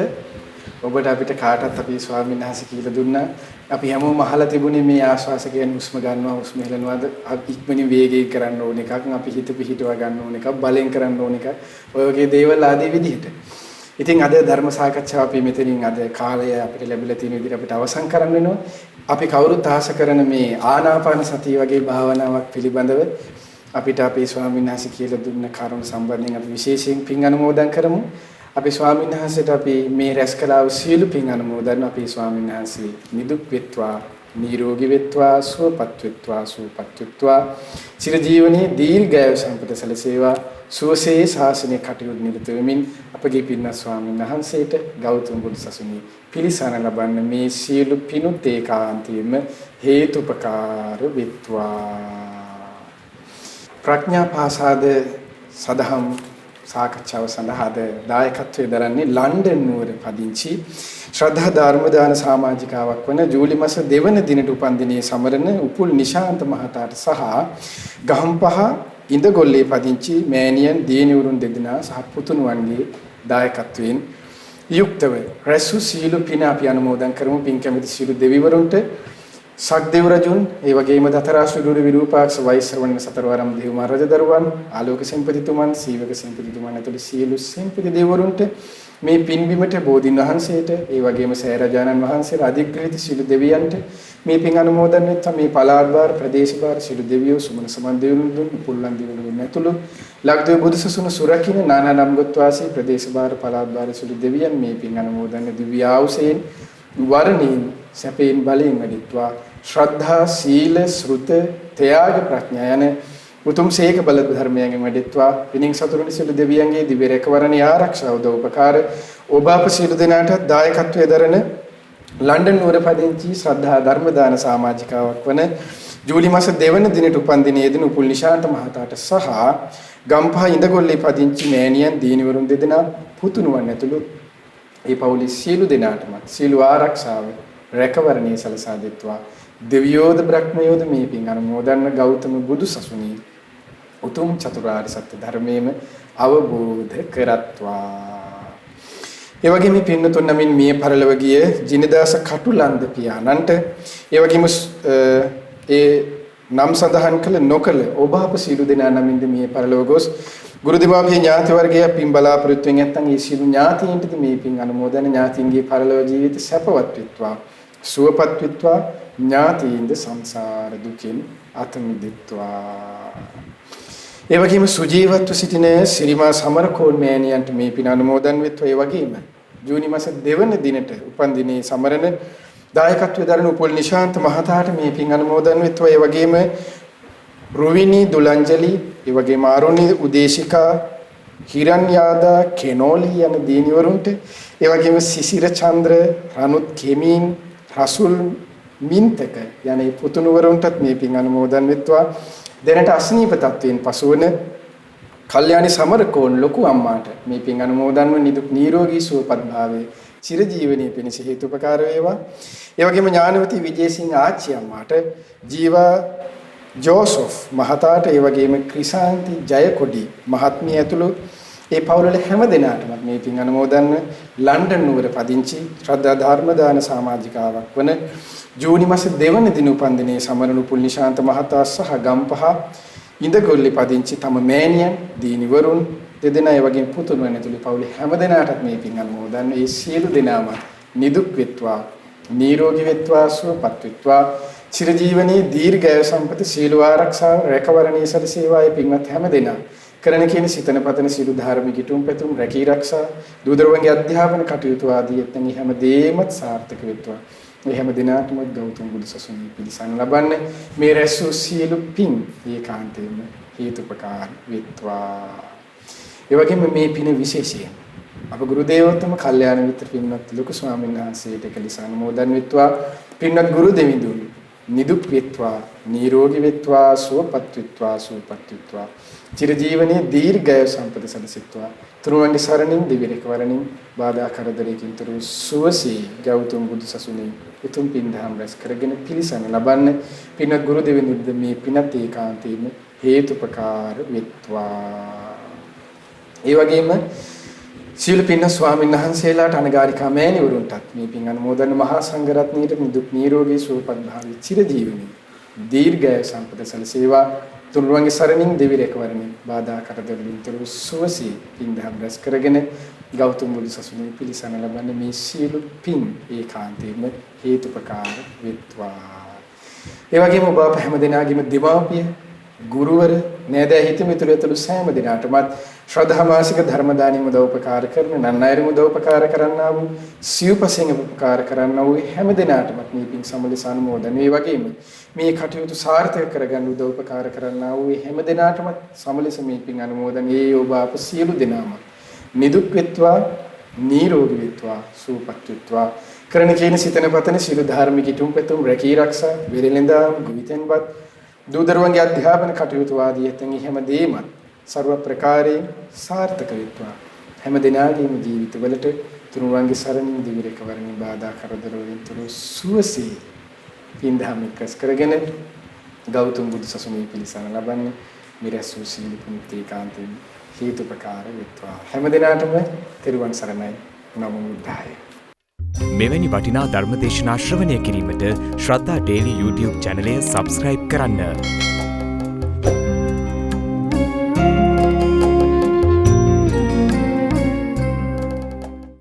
ඔබට අපිට කාටත් අපි ස්වාමීන් වහන්සේ කියලා දුන්නා. අපි හැමෝම අහලා තිබුණේ මේ ආශ්වාස කියන්නේ හුස්ම ගන්නවා හුස්ම හෙලනවාද ඉක්මනින් වේගයෙන් කරන්න ඕන එකක් අපි හිත පිහිටව ගන්න ඕන එකක් බලෙන් කරන්න ඕන එකක් ඔය වගේ දේවල් ආදී විදිහට. ඉතින් අද ධර්ම සාකච්ඡාව අපි මෙතනින් අද කාලය අපිට ලැබිලා තියෙන විදිහට අපිට අවසන් කරන්න වෙනවා. අපි කවුරුත් ආස කරන මේ ආනාපාන සතිය වගේ භාවනාවක් පිළිබඳව අපිට අපේ ස්වාමීන් වහන්සේ කියලා දුන්න කාරණා සම්බන්ධයෙන් අපි විශේෂයෙන් පින් අනුමෝදන් කරමු. අපේ ස්වාමීන් වහන්සේට අපි මේ රැස් කළා වූ සියලු පින් අනුමෝදන් අපේ ස්වාමීන් වහන්සේ නිදුක් වෙත්වා නිරෝගී වෙත්වා සුවපත් වෙත්වා සුවපත් වෙත්වා චිර ජීවනයේ දීර්ඝායු සම්පත සැලසේවා සුවසේ ශාසනය කටයුතු නිරත වෙමින් අපගේ පින්වත් ස්වාමීන් වහන්සේට ගෞතම බුදු සසුනේ පිළිසරණ ලබන්න මේ සියලු පිනුත් ඒකාන්තයෙන්ම හේතුපකාර වෙත්වා ප්‍රඥා පාසාද සදහම් සාකච්ඡාව සඳහා දායකත්වයේ දරන්නේ ලන්ඩන් නුවර පදිංචි ශ්‍රද්ධා ධර්ම දාන සමාජිකාවක් වන ජූලි මාස 2 වෙනි දිනට උපන්දිනයේ සමරන උපුල් නිශාන්ත මහතාට සහ ගහම්පහ ඉඳගොල්ලේ පදිංචි මෑණියන් දියණිවරුන් දෙදෙනා සහ පුතුණුවන්ගේ දායකත්වයෙන් යුක්තව රැසු සීලු පින අපි අනුමෝදන් කරමු. පින් කැමති සීලු දෙවිවරුන්ට සක්දේව රජුන් ඒ වගේම දතරාශුදුර විරූපාක්ෂ වෛශ්‍රවණ සතරවරම් දේවමහ රජදරුවන් ආලෝක සෙන්පතිතුමන් සීවක සෙන්පතිතුමන් ඇතුළු සියලු සෙන්පති දෙවිවරුන්ට මේ පින්බිමට බෝධින් වහන්සේට ඒ වගේම සෑරජානන් වහන්සේලා අධිග්‍රහිත සියලු දෙවියන්ට මේ පින් අනුමෝදන් වෙත්වා මේ පලාත්වාර ප්‍රදේශවාර සියලු දෙවියෝ සුමන සමන් දෙවිවරුන් පුල්ලන් දෙවිවරුන් ඇතුළු ලක්දිව බුදුසසුන සුරකින්න නානා නම්ගොත් වාසී ප්‍රදේශවාර පලාත්වාර සියලු දෙවියන් මේ පින් අනුමෝදන් දිව්‍ය ආයුෂයෙන් වරණින් සැපයෙන් බලයෙන් වැඩිත්වා ශ්‍රද්ධා සීල ශ්‍රුත ත්‍යාග ප්‍රඥා යන උතුම් සේක බල ධර්මයෙන් වැඩිත්වා පිනින් සතුරුනි සියලු දෙවියන්ගේ දිව්‍ය රැකවරණේ ආරක්ෂාව උදව් උපකාර ඔබ අප සියලු දෙනාට දායකත්වයේ දරන ලන්ඩන් නුවර පදිංචි ශ්‍රද්ධා ධර්ම දාන සමාජිකාවක් වන ජූලි මාස 2 වෙනි දිනට උපන්දිනයේ දින උපුල් නිශාන්ත මහතාට සහ ගම්පහ ඉඳගොල්ලේ පදිංචි මෑණියන් දියණිවරුන් දෙදෙනා පුතුණුවන් ඇතුළු ඒ පවුලේ සියලු දෙනාටම සියලු ආරක්ෂාව රැකවරණේ සලසා දෙත්වා දෙවියෝද බ්‍රහ්මයෝද මේ පින් අනුමෝදන් ගෞතම බුදු සසුනේ උතුම් චතුරාර්ය සත්‍ය ධර්මයේම අවබෝධ කරත්වා. ඒ වගේම මේ පින්නතුන් නමින් මිය පරලොව ගිය ජිනදාස කටුලන්ද පියාණන්ට ඒ වගේම ඒ නම් සඳහන් කළ නොකළ ඔබ අප සියලු දෙනා නමින්ද මිය පරලොව ගොස් ගුරු දෙමාපිය ඥාති වර්ගය පින් බලාපොරොත්තු වෙන නැත්නම් ඒ සියලු ඥාතීන්ටද මේ පින් අනුමෝදන ඥාතීන්ගේ පරලොව ජීවිත සැපවත් වෙත්වා සුවපත් වෙත්වා ඥාතීන්ද සංසාර දුකින් අත මිදෙත්වා. ඒ වගේම සුජීවත්ව සිටින ශ්‍රීමා සමරකෝන් මෑණියන්ට මේ පින් අනුමෝදන් වෙත්වා. ඒ වගේම ජූනි මාස 2 වෙනි දිනට උපන්දිනේ සමරන දායකත්වයේ දරන උපුල් නිශාන්ත මහතාට මේ පින් අනුමෝදන් වෙත්වා. ඒ වගේම රුවිනි දුලංජලි ඒ වගේම ආරොණි උදේශිකා හිරන්යාදා කෙනෝලි යන දිනවරුන්ට ඒ වගේම සිසිර චන්ද්‍ර රනුත් කෙමින් රසුල් මින්තක යන පුතුණුවරුන්ටත් මේ පින් අනුමෝදන් වෙත්වා. දැනට අසනීප තත්වයෙන් පසුවන කල්යාණි සමරකෝන් ලොකු අම්මාට මේ පින් අනුමෝදන්ව නිදුක් නිරෝගී සුවපත් භාවයේ චිරජීවනයේ පිණිස හේතුපකාර වේවා. ඒ වගේම ඥානවති විජේසිංහ ආච්චි අම්මාට ජීවා ජෝසෆ් මහතාට ඒ වගේම ක්‍රිසාන්ති ජයකොඩි මහත්මිය ඇතුළු ඒ පවුලේ හැම දෙනාටම මේ පින් අනුමෝදන්ව ලන්ඩන් නුවර පදිංචි ශ්‍රද්ධා ධර්ම දාන සමාජිකාවක් වන ජූනි මාස 2 වෙනි දින උපන්දිනයේ සමරන උපුල් නිශාන්ත මහතා සහ ගම්පහ ඉඳගොල්ලේ පදිංචි තම මෑණියන් දිනිවරුන් දෙදෙනා ඒ වගේම පුතුණුවන් ඇතුළු පවුලේ හැම දෙනාටත් මේ පින් අනුමෝදන්ව ඒ සියලු දෙනාම නිදුක් වෙත්වා නිරෝගී වෙත්වා සුවපත් වෙත්වා චිරජීවනයේ දීර්ඝායු සම්පත සීල ආරක්ෂාව රැකවරණයේ සැලසේවායි පින්වත් හැම දෙනා කරන කියන සිතන පතන සියලු ධර්මික ඊටුම් පැතුම් රැකී ආරක්ෂා දූදරුවන්ගේ අධ්‍යාපන කටයුතු ආදී එතන හැමදේම සාර්ථක වෙත්වා. මේ හැම දිනකටම ගෞතම බුදුසසුනේ පිළිසන ලබන්නේ මේ රැසූ සියලු පින් ඒකාන්තයෙන්ම හේතුපකාර වෙත්වා. ඒ වගේම මේ පින විශේෂයෙන් අප ගුරු දේවෝත්තම කල්යාණ මිත්‍ර පින්වත් ලොකු ස්වාමීන් වහන්සේට කලිස අනුමෝදන් වෙත්වා. පින්වත් ගුරු දෙවිඳුන් නිදුක් වෙත්වා, නිරෝගී වෙත්වා, සුවපත් වෙත්වා, සුවපත් වෙත්වා. චිරජීවනයේ දීර්ඝායු සම්පත සැලසෙත්වා. තුරුවන්ගේ සරණින් දිවි රැකවරණින් බාධා කරදරයකින් තොරව සුවසේ ගෞතම බුදුසසුනේ උතුම් පින් දහම් රැස් කරගෙන පිළිසන ලබන්න පින්වත් ගුරු දෙවිඳුන් මේ පිනත් ඒකාන්තයෙන්ම හේතුපකාර වෙත්වා. ඒ වගේම සීල පින්න ස්වාමීන් වහන්සේලාට අනගාരികා මෑණිවරුන්ටත් මේ පින් අනුමෝදන් මහා සංඝරත්නයට නිදුක් නිරෝගී සුවපත් භාවී චිරජීවනයේ දීර්ඝායු සම්පත සැලසේවා. තුන්වන්ගේ සරණින් දෙවි රැකවරණින් බාධා කරදරවලින් තොරව සුවසේ පින් දහම් රැස් කරගෙන ගෞතම බුදුසසුනේ පිළිසන ලබන්නේ මේ සීල පින් ඒකාන්තයෙන්ම හේතුපකාර වෙත්වා. ඒ වගේම ඔබ අප හැම දෙනාගේම දෙමාපිය ගුරුවර නෑදෑ හිතමිතුරු ඇතුළු සෑම දිනකටමත් ශ්‍රද්ධා මාසික ධර්ම දානීය උදව්පකාර කරන නන්නයිරම උදව්පකාර කරන්නා වූ සිව්පසෙන් උපකාර කරන්නා වූ හැම දිනකටමත් මේ පින් සමලස අනුමෝදන් වේ. වගේම මේ කටයුතු සාර්ථක කරගන්න උදව්පකාර කරන්නා වූ හැම දිනකටමත් සමලස මේ පින් අනුමෝදන් වේ. ඔබ අප සියලු දෙනාම නිදුක් වෙත්වා, නිරෝගී වෙත්වා, සුවපත් වෙත්වා. කරන කියන සිතන පතන සියලු ධර්මික ඊටුම් පැතුම් රැකී ආරක්ෂා වෙරළඳාම් ගුවිතෙන්වත් දූදරුවන්ගේ අධ්‍යාපන කටයුතු ආදී එතෙන් හැමදේම ਸਰව ප්‍රකාරයෙන් සාර්ථක වෙත්වා. හැම දිනාගේම ජීවිතවලට තුනුරුවන්ගේ සරණින් දිවි රැකවරණින් බාධා කරදර වලින් තුරු සුවසේ පින්දහම් එක්කස් කරගෙන ගෞතම බුදුසසුනේ පිළිසන ලබන්නේ මිරසු සීල පුණ්‍ය කාන්තේ හේතුපකාර වෙත්වා. හැම දිනාටම තෙරුවන් සරණයි. නමෝ බුද්ධාය. මෙවැනි වටිනා ධර්මදේශනා ශ්‍රවණය කිරීමට ශ්‍රද්ධා ඩේලි YouTube චැනලය සබස්ක්‍රයිබ් කරන්න.